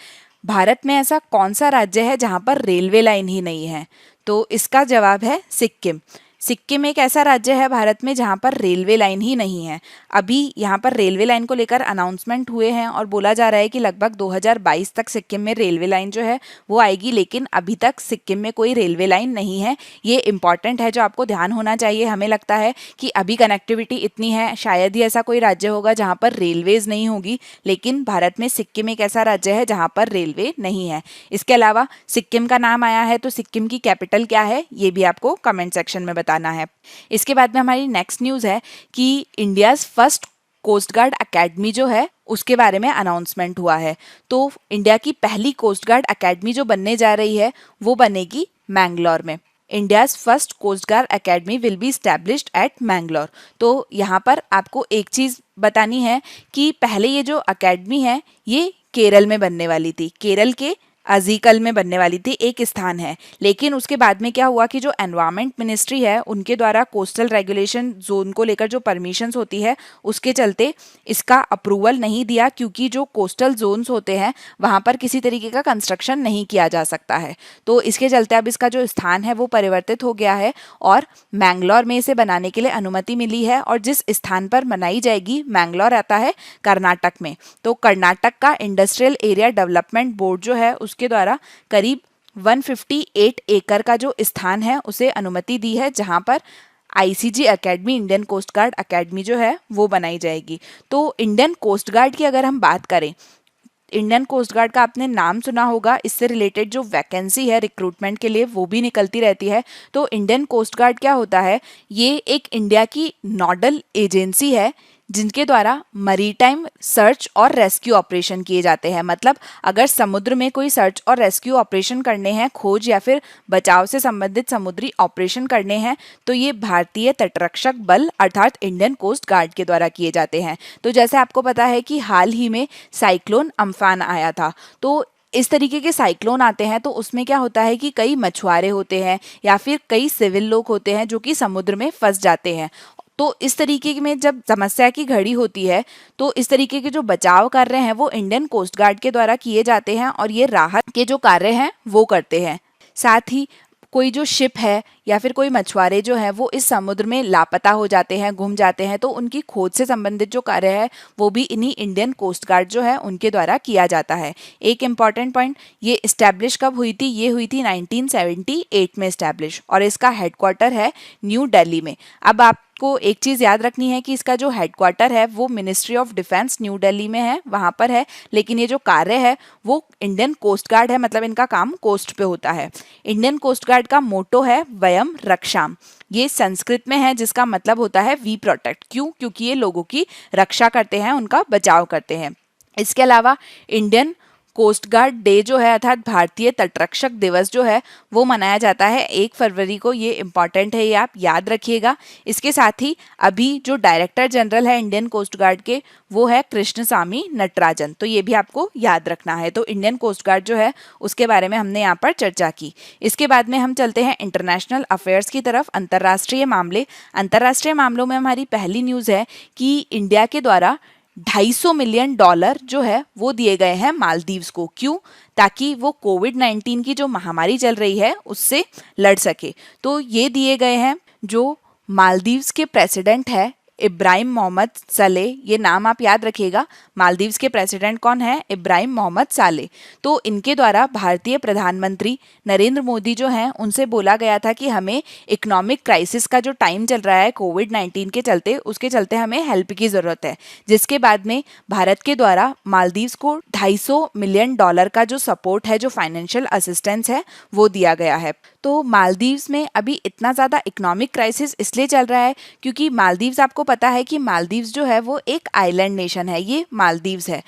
Speaker 1: भारत में ऐसा कौन सा राज्य है जहाँ पर रेलवे लाइन ही नहीं है। तो इसका जवाब है सिक्किम। सिक्किम एक ऐसा राज्य है भारत में जहाँ पर रेलवे लाइन ही नहीं है। अभी यहाँ पर रेलवे लाइन को लेकर अनाउंसमेंट हुए हैं और बोला जा रहा है कि लगभग 2022 तक सिक्किम में रेलवे लाइन जो है वो आएगी, लेकिन अभी तक सिक्किम में कोई रेलवे लाइन नहीं है। ये इंपॉर्टेंट है जो आपको ध्यान होना चाहिए। हमें लगता है कि अभी कनेक्टिविटी इतनी है, शायद ही ऐसा कोई राज्य होगा जहाँ पर रेलवेज नहीं होगी, लेकिन भारत में सिक्किम एक ऐसा राज्य है जहाँ पर रेलवे नहीं है। इसके अलावा सिक्किम का नाम आया है तो सिक्किम की कैपिटल क्या है ये भी आपको कमेंट सेक्शन में बताना है। इसके बाद में हमारी नेक्स्ट न्यूज़ है कि India's first coast guard academy जो है उसके बारे में अनाउंसमेंट हुआ है। तो इंडिया की पहली कोस्ट गार्ड अकेडमी जो बनने जा रही है वो बनेगी मैंगलोर में। India's first coast guard academy will be established at Mangalore. तो यहाँ पर आपको एक चीज़ बतानी है कि पहले ये जो एकेडमी है ये केरल में बनने वाली थी, केरल के अजीकल में बनने वाली थी, एक स्थान है। लेकिन उसके बाद में क्या हुआ कि जो एनवायरमेंट मिनिस्ट्री है उनके द्वारा कोस्टल रेगुलेशन जोन को लेकर जो परमिशंस होती है उसके चलते इसका अप्रूवल नहीं दिया, क्योंकि जो कोस्टल जोन्स होते हैं वहाँ पर किसी तरीके का कंस्ट्रक्शन नहीं किया जा सकता है। तो इसके चलते अब इसका जो स्थान है वो परिवर्तित हो गया है और मैंगलोर में इसे बनाने के लिए अनुमति मिली है। और जिस स्थान पर बनाई जाएगी, मैंगलोर आता है कर्नाटक में, तो कर्नाटक का इंडस्ट्रियल एरिया डेवलपमेंट बोर्ड जो है उसके द्वारा करीब 158 एकड़ का जो स्थान है उसे अनुमति दी है, जहां पर ICG academy, Indian coast guard academy जो है वो बनाई जाएगी। तो इंडियन कोस्ट गार्ड की अगर हम बात करें, इंडियन कोस्ट गार्ड का आपने नाम सुना होगा, इससे रिलेटेड जो वैकेंसी है रिक्रूटमेंट के लिए वो भी निकलती रहती है। तो इंडियन कोस्ट गार्ड क्या होता है, ये एक इंडिया की नोडल एजेंसी है जिनके द्वारा मरीटाइम सर्च और रेस्क्यू ऑपरेशन किए जाते हैं। मतलब अगर समुद्र में कोई सर्च और रेस्क्यू ऑपरेशन करने हैं, खोज या फिर बचाव से संबंधित समुद्री ऑपरेशन करने हैं, तो ये भारतीय तटरक्षक बल अर्थात इंडियन कोस्ट गार्ड के द्वारा किए जाते हैं। तो जैसे आपको पता है कि हाल ही में साइक्लोन अम्फान आया था, तो इस तरीके के साइक्लोन आते हैं तो उसमें क्या होता है कि कई मछुआरे होते हैं या फिर कई सिविल लोग होते हैं जो कि समुद्र में फंस जाते हैं। तो इस तरीके में जब समस्या की घड़ी होती है तो इस तरीके के जो बचाव कार्य हैं वो इंडियन कोस्ट गार्ड के द्वारा किए जाते हैं और ये राहत के जो कार्य हैं वो करते हैं। साथ ही कोई जो शिप है या फिर कोई मछुआरे जो है वो इस समुद्र में लापता हो जाते हैं, गुम जाते हैं, तो उनकी खोज से संबंधित जो कार्य है वो भी इन्हीं इंडियन कोस्ट गार्ड जो है उनके द्वारा किया जाता है। एक इम्पॉर्टेंट पॉइंट, ये इस्टेब्लिश कब हुई थी, ये हुई थी 1978 में इस्टेब्लिश, और इसका हेडक्वार्टर है न्यू दिल्ली में। अब आपको एक चीज़ याद रखनी है कि इसका जो हेडक्वार्टर है वो ministry of defence new Delhi में है, वहाँ पर है, लेकिन ये जो कार्य है वो इंडियन कोस्ट गार्ड है, मतलब इनका काम कोस्ट पे होता है। इंडियन कोस्ट गार्ड का मोटो है वयम रक्षाम, ये संस्कृत में है जिसका मतलब होता है वी प्रोटेक्ट। क्यों? क्योंकि ये लोगों की रक्षा करते हैं, उनका बचाव करते हैं। इसके अलावा इंडियन कोस्ट गार्ड डे जो है अर्थात भारतीय तटरक्षक दिवस जो है वो मनाया जाता है 1 फरवरी को। ये इम्पॉर्टेंट है, ये आप याद रखिएगा। इसके साथ ही अभी जो डायरेक्टर जनरल है इंडियन कोस्ट गार्ड के वो है कृष्णसामी नटराजन, तो ये भी आपको याद रखना है। तो इंडियन कोस्ट गार्ड जो है उसके बारे में हमने यहाँ पर चर्चा की। इसके बाद में हम चलते हैं इंटरनेशनल अफेयर्स की तरफ, अंतर्राष्ट्रीय मामले। अंतर्राष्ट्रीय मामलों में हमारी पहली न्यूज़ है कि इंडिया के द्वारा $250 मिलियन जो है वो दिए गए हैं मालदीव्स को। क्यों? ताकि वो कोविड-19 की जो महामारी चल रही है उससे लड़ सके। तो ये दिए गए हैं, जो मालदीव्स के प्रेसिडेंट है इब्राहिम मोहम्मद सालेह, ये नाम आप याद रखिएगा। मालदीव्स के प्रेसिडेंट कौन है? इब्राहिम मोहम्मद सालेह। तो इनके द्वारा भारतीय प्रधानमंत्री नरेंद्र मोदी जो हैं उनसे बोला गया था कि हमें इकोनॉमिक क्राइसिस का जो टाइम चल रहा है कोविड-19 के चलते, उसके चलते हमें हेल्प की ज़रूरत है, जिसके बाद में भारत के द्वारा मालदीव्स को $250 मिलियन का जो सपोर्ट है, जो फाइनेंशियल असिस्टेंस है वो दिया गया है। तो मालदीव्स में अभी इतना ज़्यादा इकोनॉमिक क्राइसिस इसलिए चल रहा है क्योंकि मालदीव्स, आपको पता है कि मालदीव्स जो है वो एक आइलैंड नेशन है, ये मालदीव्स है।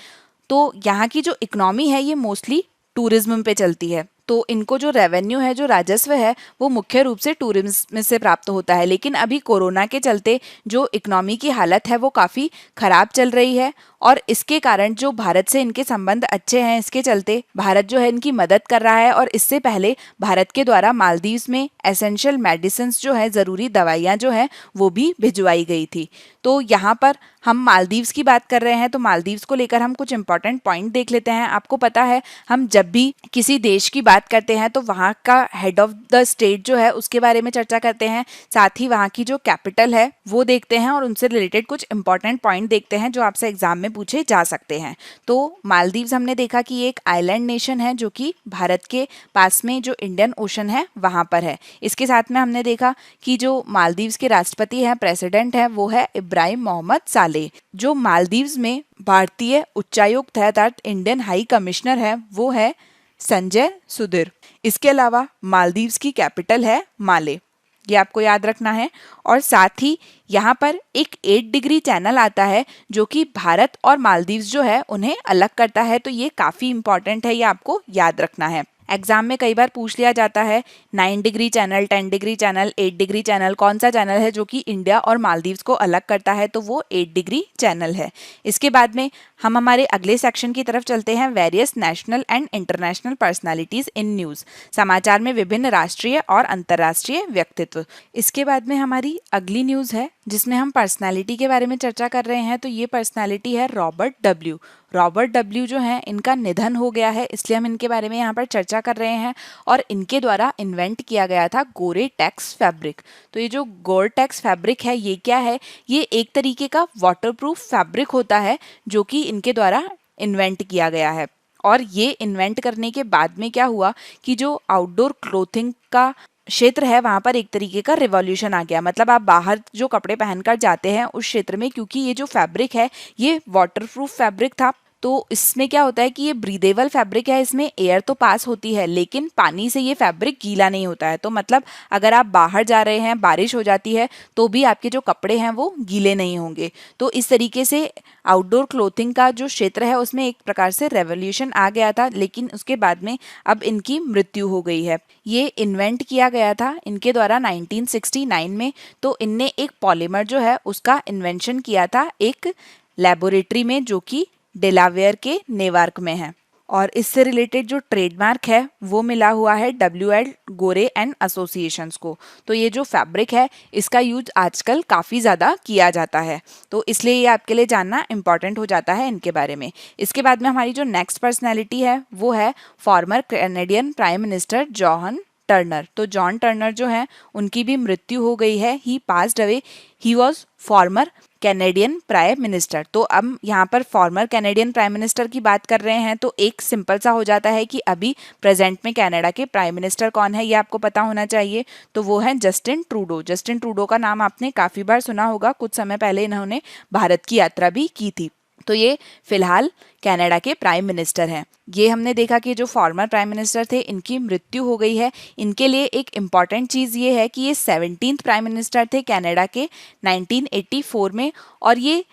Speaker 1: तो यहाँ की जो इकोनॉमी है ये मोस्टली टूरिज्म पे चलती है। तो इनको जो रेवेन्यू है, जो राजस्व है, वो मुख्य रूप से टूरिज्म से प्राप्त होता है। लेकिन अभी कोरोना के चलते जो इकोनॉमी की हालत है वो काफ़ी ख़राब चल रही है और इसके कारण जो भारत से इनके संबंध अच्छे हैं, इसके चलते भारत जो है इनकी मदद कर रहा है। और इससे पहले भारत के द्वारा मालदीव्स में एसेंशियल मेडिसिन्स जो है, ज़रूरी दवाइयाँ जो हैं वो भी भिजवाई गई थी। तो यहाँ पर हम मालदीव्स की बात कर रहे हैं, तो मालदीव्स को लेकर हम कुछ इंपॉर्टेंट पॉइंट देख लेते हैं। आपको पता है हम जब भी किसी देश की बात करते हैं तो वहाँ का हेड ऑफ द स्टेट जो है उसके बारे में चर्चा करते हैं, साथ ही वहाँ की जो कैपिटल है वो देखते हैं और उनसे रिलेटेड कुछ इंपॉर्टेंट पॉइंट देखते हैं जो आपसे एग्जाम में पूछे जा सकते हैं। तो मालदीव्स हमने देखा कि ये एक आइलैंड नेशन है जो कि भारत के पास में जो इंडियन ओशन है वहाँ पर है। इसके साथ में हमने देखा कि जो मालदीव्स के राष्ट्रपति हैं, प्रेसिडेंट है, वो है इब्राहिम मोहम्मद सालेह। जो मालदीव्स में भारतीय उच्चायुक्त है अर्थात इंडियन हाई कमिश्नर है वो है संजय सुधीर। इसके अलावा मालदीव्स की कैपिटल है माले, ये आपको याद रखना है। और साथ ही यहाँ पर एक 8 डिग्री चैनल आता है जो कि भारत और मालदीव्स जो है उन्हें अलग करता है, तो ये काफ़ी इंपॉर्टेंट है, ये आपको याद रखना है। एग्जाम में कई बार पूछ लिया जाता है 9 degree channel, 10 degree channel, 8 degree channel, कौन सा चैनल है जो कि इंडिया और मालदीव्स को अलग करता है, तो वो 8 डिग्री चैनल है। इसके बाद में हम हमारे अगले सेक्शन की तरफ चलते हैं, various national and international personalities in news, समाचार में विभिन्न राष्ट्रीय और अंतर्राष्ट्रीय व्यक्तित्व। इसके बाद में हमारी अगली न्यूज़ है जिसमें हम पर्सनालिटी के बारे में चर्चा कर रहे हैं। तो ये पर्सनालिटी है रॉबर्ट डब्ल्यू। रॉबर्ट डब्ल्यू जो हैं इनका निधन हो गया है, इसलिए हम इनके बारे में यहाँ पर चर्चा कर रहे हैं। और इनके द्वारा इन्वेंट किया गया था गोरेटेक्स फैब्रिक। तो ये जो गोरेटेक्स फैब्रिक है ये क्या है, ये एक तरीके का वाटरप्रूफ फैब्रिक होता है जो कि इनके द्वारा इन्वेंट किया गया है। और ये इन्वेंट करने के बाद में क्या हुआ कि जो आउटडोर क्लोथिंग का क्षेत्र है वहां पर एक तरीके का रिवॉल्यूशन आ गया। मतलब आप बाहर जो कपड़े पहनकर जाते हैं उस क्षेत्र में, क्योंकि ये जो फैब्रिक है ये वाटरप्रूफ फैब्रिक था, तो इसमें क्या होता है कि ये ब्रीदेबल फैब्रिक है, इसमें एयर तो पास होती है लेकिन पानी से ये फैब्रिक गीला नहीं होता है। तो मतलब अगर आप बाहर जा रहे हैं, बारिश हो जाती है तो भी आपके जो कपड़े हैं वो गीले नहीं होंगे। तो इस तरीके से आउटडोर क्लोथिंग का जो क्षेत्र है उसमें एक प्रकार से रेवोल्यूशन आ गया था, लेकिन उसके बाद में अब इनकी मृत्यु हो गई है। ये इन्वेंट किया गया था इनके द्वारा 1969 में। तो इनने एक पॉलीमर जो है उसका इन्वेंशन किया था एक लेबोरेटरी में जो कि डेलावेयर के नेवार्क में है। और इससे रिलेटेड जो ट्रेडमार्क है वो मिला हुआ है WL गोरे एंड एसोसिएशंस को। तो ये जो फैब्रिक है इसका यूज आजकल काफ़ी ज़्यादा किया जाता है, तो इसलिए ये आपके लिए जानना इम्पॉर्टेंट हो जाता है इनके बारे में। इसके बाद में हमारी जो नेक्स्ट पर्सनैलिटी है वो है former Canadian prime minister John Turner. तो जॉन टर्नर जो है उनकी भी मृत्यु हो गई है। He passed away, he was former Canadian prime minister. तो अब यहाँ पर फॉर्मर कैनेडियन प्राइम मिनिस्टर की बात कर रहे हैं तो एक सिंपल सा हो जाता है कि अभी प्रेजेंट में कनाडा के प्राइम मिनिस्टर कौन है ये आपको पता होना चाहिए। तो वो है जस्टिन ट्रूडो। जस्टिन ट्रूडो का नाम आपने काफ़ी बार सुना होगा, कुछ समय पहले इन्होंने भारत की यात्रा भी की थी। तो ये फिलहाल कनाडा के प्राइम मिनिस्टर हैं। ये हमने देखा कि जो फॉर्मर प्राइम मिनिस्टर थे इनकी मृत्यु हो गई है। इनके लिए एक इम्पॉर्टेंट चीज़ ये है कि ये 17th प्राइम मिनिस्टर थे कनाडा के 1984 में, और ये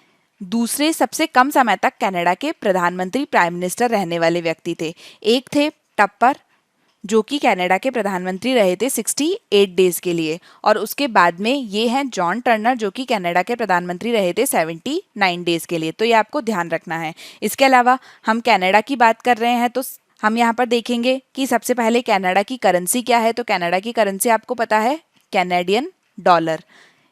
Speaker 1: दूसरे सबसे कम समय तक कनाडा के प्रधानमंत्री प्राइम मिनिस्टर रहने वाले व्यक्ति थे। एक थे टप्पर जो कि कनाडा के प्रधानमंत्री रहे थे 68 डेज के लिए, और उसके बाद में ये हैं जॉन टर्नर जो कि कनाडा के प्रधानमंत्री रहे थे 79 डेज के लिए। तो ये आपको ध्यान रखना है। इसके अलावा हम कनाडा की बात कर रहे हैं तो हम यहाँ पर देखेंगे कि सबसे पहले कनाडा की करेंसी क्या है। तो कनाडा की करेंसी आपको पता है कैनेडियन डॉलर।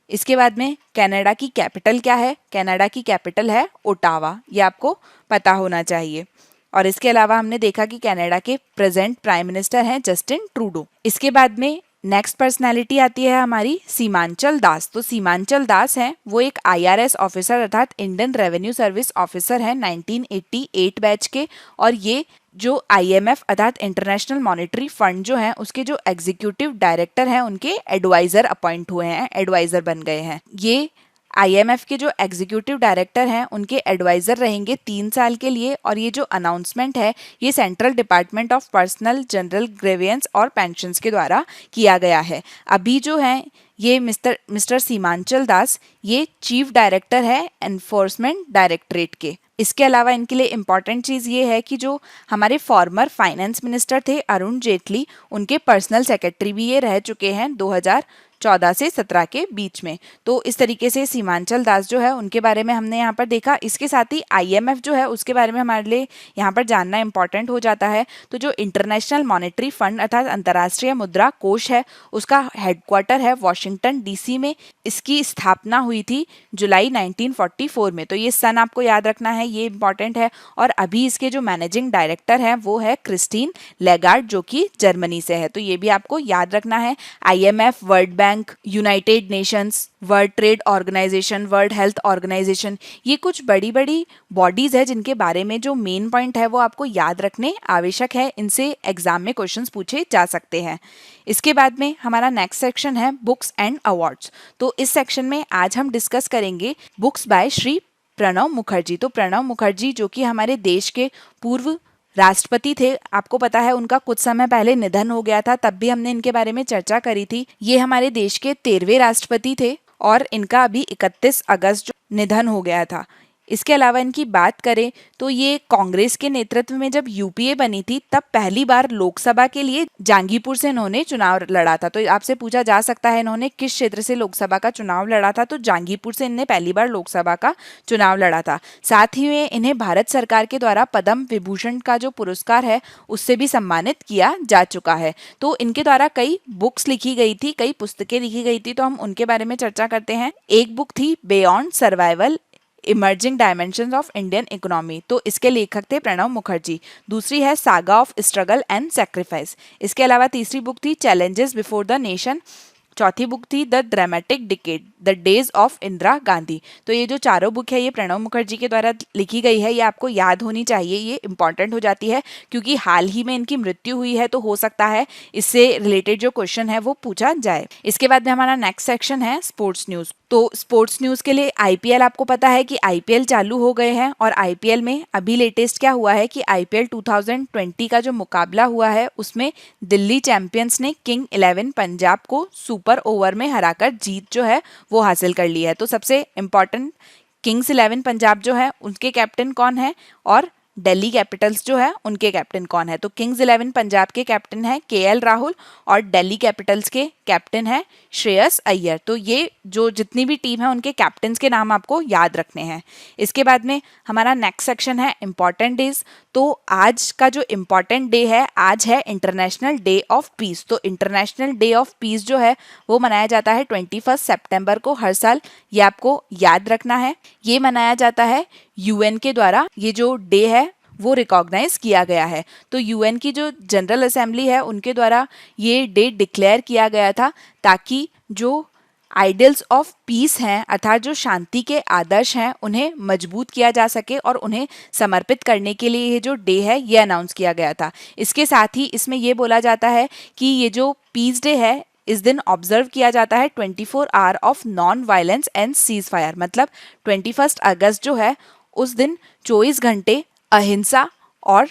Speaker 1: इसके बाद में कनाडा की कैपिटल क्या है, कनाडा की कैपिटल है ओटावा, ये आपको पता होना चाहिए। और इसके अलावा हमने देखा कि कनाडा के प्रेजेंट प्राइम मिनिस्टर हैं जस्टिन ट्रूडो। इसके बाद में नेक्स्ट पर्सनालिटी आती है हमारी सीमांचल दास। तो सीमांचल दास हैं वो एक IRS ऑफिसर अर्थात इंडियन रेवेन्यू सर्विस ऑफिसर हैं 1988 बैच के, और ये जो IMF अर्थात इंटरनेशनल मॉनेटरी फंड जो है उसके जो एग्जीक्यूटिव डायरेक्टर हैं उनके एडवाइजर अपॉइंट हुए हैं, एडवाइजर बन गए हैं। ये IMF के जो एग्जीक्यूटिव डायरेक्टर हैं उनके एडवाइज़र रहेंगे 3 साल के लिए। और ये जो अनाउंसमेंट है ये central department of personal general grievance और पेंशन्स के द्वारा किया गया है। अभी जो है ये मिस्टर सीमांचल दास ये चीफ डायरेक्टर है एनफोर्समेंट डायरेक्टरेट के। इसके अलावा इनके लिए इम्पॉर्टेंट चीज़ ये है कि जो हमारे फॉर्मर फाइनेंस मिनिस्टर थे अरुण जेटली, उनके पर्सनल सेक्रेटरी भी ये रह चुके हैं 2014 से 17 के बीच में। तो इस तरीके से सीमांचल दास जो है उनके बारे में हमने यहाँ पर देखा। इसके साथ ही IMF जो है उसके बारे में हमारे लिए यहाँ पर जानना इम्पॉर्टेंट हो जाता है। तो जो इंटरनेशनल मॉनेटरी फंड अर्थात अंतर्राष्ट्रीय मुद्रा कोष है उसका हेडक्वार्टर है वॉशिंगटन DC में। इसकी स्थापना हुई थी जुलाई 1944 में। तो ये सन आपको याद रखना है, ये इम्पॉर्टेंट है। और अभी इसके जो मैनेजिंग डायरेक्टर हैं वो है क्रिस्टीन लेगार्ड जो कि जर्मनी से है। तो ये भी आपको याद रखना है। IMF, World Bank, United Nations, World Trade Organization, World Health Organization, ये कुछ बड़ी बड़ी बॉडीज है जिनके बारे में जो मेन पॉइंट है वो आपको याद रखने आवश्यक है। इनसे एग्जाम में क्वेश्चंस पूछे जा सकते हैं। इसके बाद में हमारा नेक्स्ट सेक्शन है बुक्स एंड अवार्ड्स। तो इस सेक्शन में आज हम डिस्कस करेंगे बुक्स बाय श्री प्रणब मुखर्जी। तो प्रणब मुखर्जी जो कि हमारे देश के पूर्व राष्ट्रपति थे, आपको पता है उनका कुछ समय पहले निधन हो गया था, तब भी हमने इनके बारे में चर्चा करी थी। ये हमारे देश के 13वें राष्ट्रपति थे और इनका अभी 31 अगस्त निधन हो गया था। इसके अलावा इनकी बात करें तो ये कांग्रेस के नेतृत्व में जब यूपीए बनी थी तब पहली बार लोकसभा के लिए जंगीपुर से इन्होंने चुनाव लड़ा था। तो आपसे पूछा जा सकता है इन्होंने किस क्षेत्र से लोकसभा का चुनाव लड़ा था, तो जंगीपुर से इन्हें पहली बार लोकसभा का चुनाव लड़ा था। साथ ही में इन्हें भारत सरकार के द्वारा पद्म विभूषण का जो पुरस्कार है उससे भी सम्मानित किया जा चुका है। तो इनके द्वारा कई बुक्स लिखी गई थी, कई पुस्तकें लिखी गई थी, तो हम उनके बारे में चर्चा करते हैं। एक बुक थी beyond survival emerging dimensions of Indian economy, तो इसके लेखक थे प्रणब मुखर्जी। दूसरी है saga of struggle and sacrifice. इसके अलावा तीसरी बुक थी चैलेंजेस बिफोर द नेशन। चौथी बुक थी the dramatic decade the days of Indira Gandhi. तो ये जो चारों बुक है ये प्रणब मुखर्जी के द्वारा लिखी गई है, ये आपको याद होनी चाहिए, ये इंपॉर्टेंट हो जाती है क्योंकि हाल ही में इनकी मृत्यु हुई है, तो हो सकता है इससे रिलेटेड जो क्वेश्चन है वो पूछा जाए। इसके बाद में हमारा नेक्स्ट सेक्शन है स्पोर्ट्स न्यूज। तो स्पोर्ट्स न्यूज के लिए आईपीएल, आपको पता है कि आईपीएल चालू हो गए हैं और आईपीएल में अभी लेटेस्ट क्या हुआ है कि आईपीएल 2020 का जो मुकाबला हुआ है उसमें दिल्ली चैंपियंस ने किंग 11 पंजाब को सुपर ओवर में हराकर जीत जो है वो हासिल कर ली है। तो सबसे इम्पॉर्टेंट किंग्स 11 पंजाब जो है उनके कैप्टन कौन है और दिल्ली कैपिटल्स जो है उनके कैप्टन कौन है। तो किंग्स 11 पंजाब के कैप्टन है केएल राहुल और दिल्ली कैपिटल्स के कैप्टन है श्रेयस अय्यर। तो ये जो जितनी भी टीम है उनके कैप्टन्स के नाम आपको याद रखने हैं। इसके बाद में हमारा नेक्स्ट सेक्शन है इम्पॉर्टेंट डेज। तो आज का जो इम्पॉर्टेंट डे है, आज है इंटरनेशनल डे ऑफ पीस। तो इंटरनेशनल डे ऑफ पीस जो है वो मनाया जाता है 21 सितंबर को हर साल, ये आपको याद रखना है। ये मनाया जाता है यूएन के द्वारा, ये जो डे है वो रिकॉग्नाइज किया गया है। तो यूएन की जो जनरल असेंबली है उनके द्वारा ये डे डिक्लेयर किया गया था ताकि जो आइडियल्स ऑफ पीस हैं अर्थात जो शांति के आदर्श हैं उन्हें मजबूत किया जा सके और उन्हें समर्पित करने के लिए ये जो डे है ये अनाउंस किया गया था। इसके साथ ही इसमें ये बोला जाता है कि ये जो पीस डे है इस दिन ऑब्जर्व किया जाता है 24 hour of non violence and cease fire. मतलब 21 अगस्त जो है उस दिन 24 घंटे अहिंसा और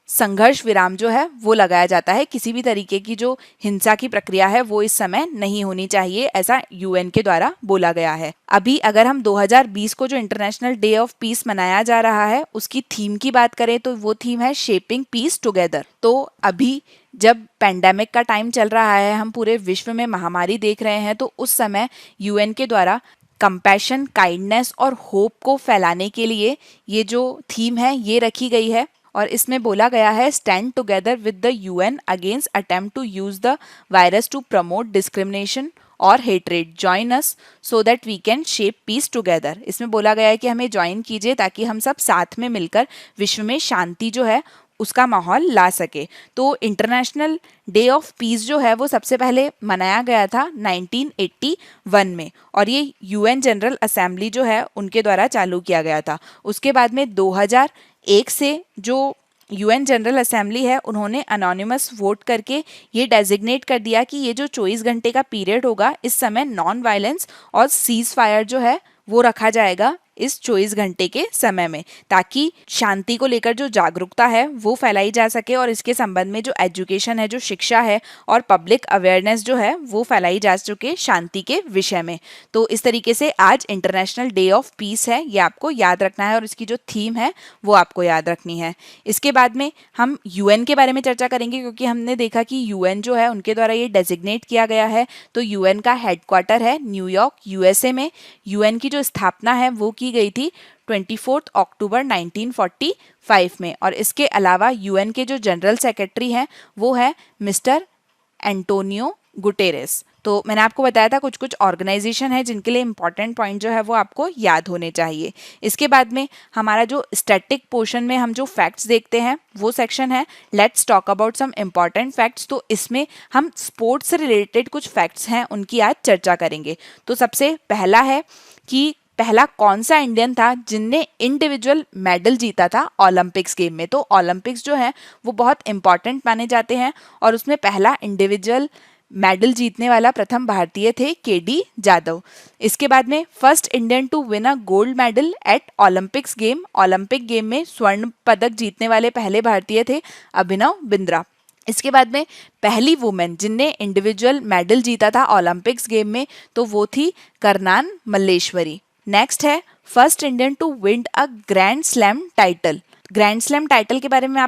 Speaker 1: संघर्ष विराम जो है वो लगाया जाता है। किसी भी तरीके की जो हिंसा की प्रक्रिया है वो इस समय नहीं होनी चाहिए, ऐसा यूएन के द्वारा बोला गया है। अभी अगर हम 2020 को जो इंटरनेशनल डे ऑफ पीस मनाया जा रहा है उसकी थीम की बात करें तो वो थीम है शेपिंग पीस टुगेदर। तो अभी जब पैंडेमिक का टाइम चल रहा है, हम पूरे विश्व में महामारी देख रहे हैं, तो उस समय यूएन के द्वारा कंपैशन, काइंडनेस और होप को फैलाने के लिए ये जो थीम है ये रखी गई है। और इसमें बोला गया है stand together with the UN against attempt to use the virus to promote discrimination और hatred, join us so that we can shape peace together. इसमें बोला गया है कि हमें ज्वाइन कीजिए ताकि हम सब साथ में मिलकर विश्व में शांति जो है उसका माहौल ला सके। तो इंटरनेशनल डे ऑफ पीस जो है वो सबसे पहले मनाया गया था 1981 में और ये यूएन जनरल असेंबली जो है उनके द्वारा चालू किया गया था। उसके बाद में 2001 से जो यूएन जनरल असेंबली है उन्होंने अनोनिमस वोट करके ये डेजिग्नेट कर दिया कि ये जो 24 घंटे का पीरियड होगा इस समय नॉन वायलेंस और सीज फायर जो है वो रखा जाएगा इस 24 घंटे के समय में, ताकि शांति को लेकर जो जागरूकता है वो फैलाई जा सके और इसके संबंध में जो एजुकेशन है, जो शिक्षा है और पब्लिक अवेयरनेस जो है वो फैलाई जा सके शांति के विषय में। तो इस तरीके से आज इंटरनेशनल डे ऑफ पीस है, ये आपको याद रखना है और इसकी जो थीम है वो आपको याद रखनी है। इसके बाद में हम यूएन के बारे में चर्चा करेंगे क्योंकि हमने देखा कि यूएन जो है उनके द्वारा ये डेजिग्नेट किया गया है। तो यूएन का हेडक्वार्टर है न्यूयॉर्क यूएसए में। यूएन की जो स्थापना है वो की गई थी 24 अक्टूबर 1945 में और इसके अलावा यूएन के जो जनरल सेक्रेटरी हैं वो है मिस्टर एंटोनियो गुटेरेस। तो मैंने आपको बताया था कुछ कुछ ऑर्गेनाइजेशन है जिनके लिए इंपॉर्टेंट पॉइंट जो है वो आपको याद होने चाहिए। इसके बाद में हमारा जो स्टैटिक पोर्शन में हम जो फैक्ट्स देखते हैं वो सेक्शन है let's talk about some important facts. तो इसमें हम स्पोर्ट्स से रिलेटेड कुछ फैक्ट्स हैं उनकी आज चर्चा करेंगे। तो सबसे पहला है कि पहला कौन सा इंडियन था जिनने इंडिविजुअल मेडल जीता था ओलंपिक्स गेम में। तो ओलंपिक्स जो है वो बहुत इंपॉर्टेंट माने जाते हैं और उसमें पहला इंडिविजुअल मेडल जीतने वाला प्रथम भारतीय थे केडी जाधव। इसके बाद में first Indian to win a gold medal at Olympics game, Olympic game में स्वर्ण पदक जीतने वाले पहले भारतीय थे अभिनव बिंद्रा। इसके बाद में पहली वुमेन जिनने इंडिविजुअल मेडल जीता था ओलंपिक्स गेम में तो वो थी करनान मल्लेश्वरी। नेक्स्ट है first Indian to win a grand slam title. Grand slam title के बारे में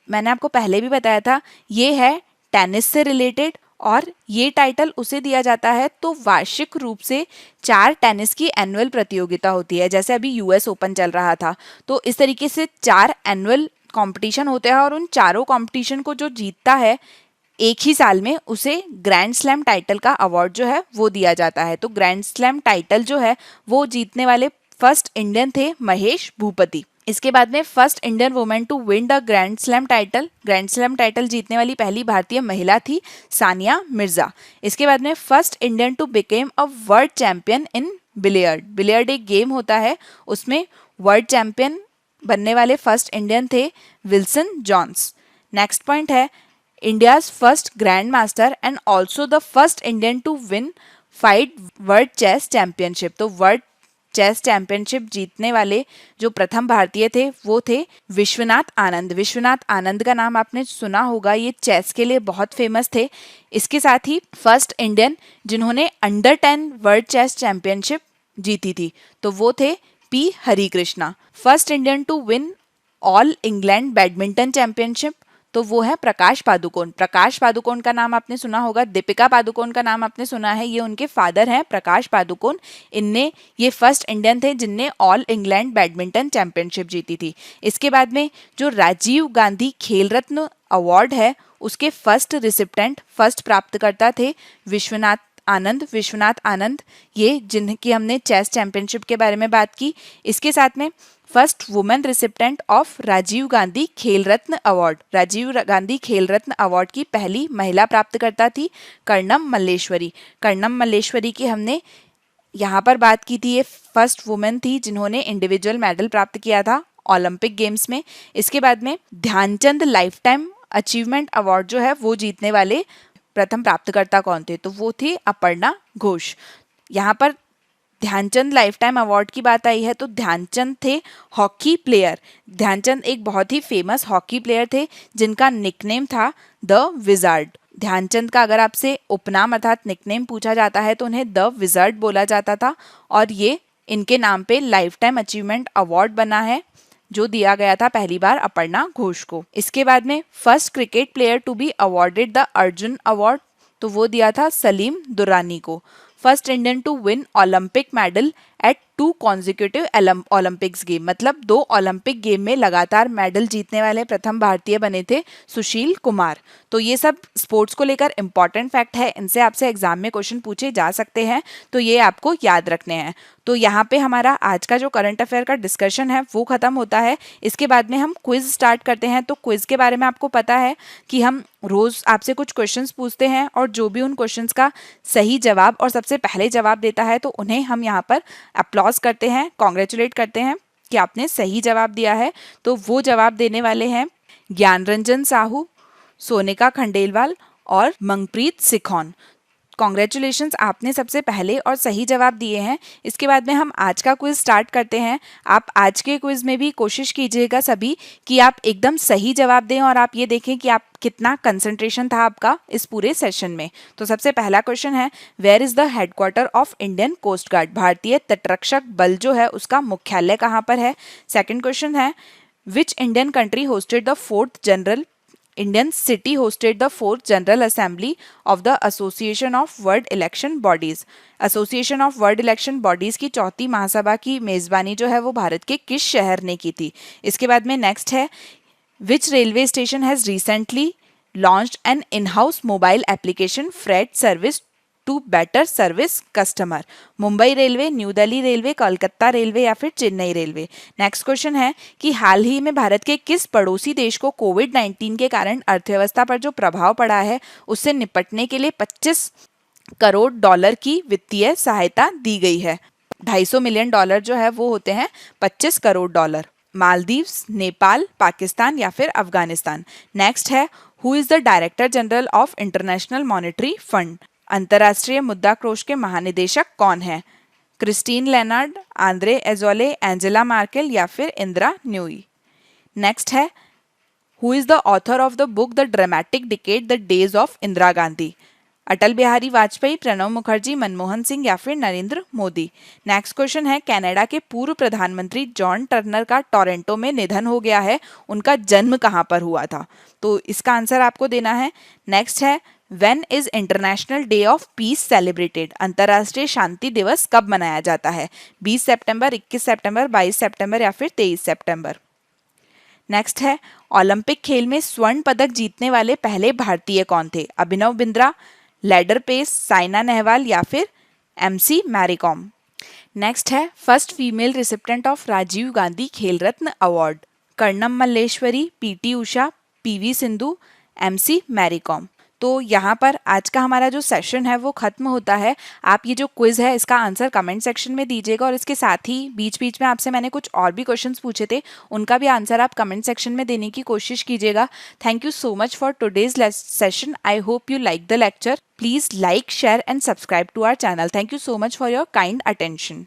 Speaker 1: मैंने आपको पहले भी बताया था, ये है टेनिस से रिलेटेड और ये टाइटल उसे दिया जाता है तो वार्षिक रूप से 4 टेनिस की एनुअल प्रतियोगिता होती है। जैसे अभी यूएस ओपन चल रहा था, तो इस तरीके से 4 एनुअल कंपटीशन होते हैं और उन चारों कंपटीशन को जो जीतता है एक ही साल में, उसे ग्रैंड स्लैम टाइटल का अवार्ड जो है वो दिया जाता है। तो ग्रैंड स्लैम टाइटल जो है वो जीतने वाले फर्स्ट इंडियन थे महेश भूपति। इसके बाद में first Indian women to win the grand slam title जीतने वाली पहली भारतीय महिला थी सानिया मिर्जा। इसके बाद में first Indian to become a world champion in billiard एक गेम होता है, उसमें वर्ल्ड चैंपियन बनने वाले फर्स्ट इंडियन थे विल्सन जॉन्स। नेक्स्ट पॉइंट है India's first grand master and also the first Indian to win 5 world chess championship. तो world chess championship जीतने वाले जो प्रथम भारतीय थे वो थे विश्वनाथ आनंद। विश्वनाथ आनंद का नाम आपने सुना होगा, ये चेस के लिए बहुत फेमस थे। इसके साथ ही फर्स्ट इंडियन जिन्होंने अंडर 10 वर्ल्ड चेस चैंपियनशिप जीती थी तो वो थे P Harikrishna. First Indian to win All England badminton championship तो वो है प्रकाश पादुकोण। प्रकाश पादुकोण का नाम आपने सुना होगा, दीपिका पादुकोण का नाम आपने सुना है, ये उनके फादर हैं प्रकाश पादुकोण। ये फर्स्ट इंडियन थे जिनने ऑल इंग्लैंड बैडमिंटन चैंपियनशिप जीती थी। इसके बाद में जो राजीव गांधी खेल रत्न अवार्ड है उसके फर्स्ट प्राप्तकर्ता थे विश्वनाथ आनंद, ये जिनकी हमने चेस चैंपियनशिप के बारे में बात की। इसके साथ में first women recipient of Rajiv Gandhi Khel Ratna award की पहली महिला प्राप्तकर्ता थी कर्णम मल्लेश्वरी की हमने यहाँ पर बात की थी। ये फर्स्ट वुमेन थी जिन्होंने इंडिविजुअल मेडल प्राप्त किया था ओलंपिक गेम्स में। इसके बाद में Dhyanchand life time achievement award जो है वो जीतने वाले प्रथम प्राप्तकर्ता कौन थे, तो वो थी अपर्णा घोष। यहाँ पर ध्यानचंद लाइफ टाइम अवार्ड की बात आई है तो ध्यानचंद थे हॉकी प्लेयर। ध्यानचंद एक बहुत ही फेमस हॉकी प्लेयर थे जिनका निकनेम था द विजार्ड। ध्यानचंद का अगर आपसे उपनाम अर्थात निकनेम पूछा जाता है तो उन्हें द विजार्ड बोला जाता था और ये इनके नाम पे लाइफ टाइम अचीवमेंट अवार्ड बना है जो दिया गया था पहली बार अपर्णा घोष को। इसके बाद में first cricket player to be awarded the Arjun award तो वो दिया था सलीम दुर्रानी को। First Indian to win Olympic medal at 2 consecutive Olympics game, मतलब 2 ओलंपिक गेम में लगातार मेडल जीतने वाले प्रथम भारतीय बने थे सुशील कुमार। तो ये सब स्पोर्ट्स को लेकर इंपॉर्टेंट फैक्ट है, इनसे आपसे एग्जाम में क्वेश्चन पूछे जा सकते हैं तो ये आपको याद रखने हैं। तो यहाँ पे हमारा आज का जो करंट अफेयर का डिस्कशन है वो खत्म होता है। इसके बाद में हम क्विज स्टार्ट करते हैं। तो क्विज के बारे में आपको पता है कि हम रोज आपसे कुछ क्वेश्चंस पूछते हैं और जो भी उन क्वेश्चंस का सही जवाब और सबसे पहले जवाब देता है तो उन्हें हम यहाँ पर अप्लॉज करते हैं, कॉन्ग्रेचुलेट करते हैं कि आपने सही जवाब दिया है। तो वो जवाब देने वाले हैं ज्ञानरंजन साहू, सोनिका खंडेलवाल और मंगप्रीत सिखौन। कॉन्ग्रेचुलेशंस, आपने सबसे पहले और सही जवाब दिए हैं। इसके बाद में हम आज का क्विज स्टार्ट करते हैं। आप आज के क्विज में भी कोशिश कीजिएगा सभी कि आप एकदम सही जवाब दें और आप ये देखें कि आप कितना कंसंट्रेशन था आपका इस पूरे सेशन में। तो सबसे पहला क्वेश्चन है, where is the headquarter of Indian coast guard? भारतीय तटरक्षक बल जो है उसका मुख्यालय कहाँ पर है? सेकेंड क्वेश्चन है, which Indian country hosted the Indian city hosted the 4th General Assembly of the Association of World Election Bodies. Association of World Election Bodies की चौथी महासभा की मेजबानी जो है वो भारत के किस शहर ने की थी? इसके बाद में नेक्स्ट है, Which railway station has recently launched an in-house mobile application freight service to better service customer? Mumbai railway, New Delhi railway, Kolkata railway या फिर चेन्नई रेलवे? नेक्स्ट क्वेश्चन है कि हाल ही में भारत के किस पड़ोसी देश को कोविड-19 के कारण अर्थव्यवस्था पर जो प्रभाव पड़ा है उससे निपटने के लिए $25 करोड़ की वित्तीय सहायता दी गई है? $250 मिलियन जो है वो होते हैं $25 करोड़। मालदीव्स, नेपाल, पाकिस्तान या फिर अफगानिस्तान? नेक्स्ट है, who is the director general of international monetary fund? अंतर्राष्ट्रीय मुद्रा कोष के महानिदेशक कौन है? Christine Lagarde, Audrey Azoulay, Angela Merkel या फिर इंदिरा न्यूई? नेक्स्ट है, who is the author of the book the dramatic decade the days of Indira Gandhi? Atal Bihari Vajpayee, Pranab Mukherjee, Manmohan Singh या फिर नरेंद्र मोदी। नेक्स्ट क्वेश्चन है, कनाडा के पूर्व प्रधानमंत्री जॉन टर्नर का टोरंटो में निधन हो गया है, उनका जन्म कहाँ पर हुआ था? तो इसका आंसर आपको देना है। नेक्स्ट है, when is international day of peace celebrated? अंतर्राष्ट्रीय शांति दिवस कब मनाया जाता है? 20 सितंबर, 21 सितंबर, 22 सितंबर या फिर 23 सितंबर? नेक्स्ट है, ओलंपिक खेल में स्वर्ण पदक जीतने वाले पहले भारतीय कौन थे? अभिनव बिंद्रा, लैडर पेस, साइना नेहवाल या फिर एमसी मैरीकॉम? नेक्स्ट है, first female recipient of Rajiv Gandhi Khel Ratna award? Karnam Malleswari, PT Usha, PV Sindhu, MC Marykom? तो यहाँ पर आज का हमारा जो सेशन है वो खत्म होता है। आप ये जो क्विज है इसका आंसर कमेंट सेक्शन में दीजिएगा, और इसके साथ ही बीच बीच में आपसे मैंने कुछ और भी क्वेश्चंस पूछे थे, उनका भी आंसर आप कमेंट सेक्शन में देने की कोशिश कीजिएगा। Thank you so much for today's session. I hope you like the lecture. Please like, share and subscribe to our channel. Thank you so much for your kind attention.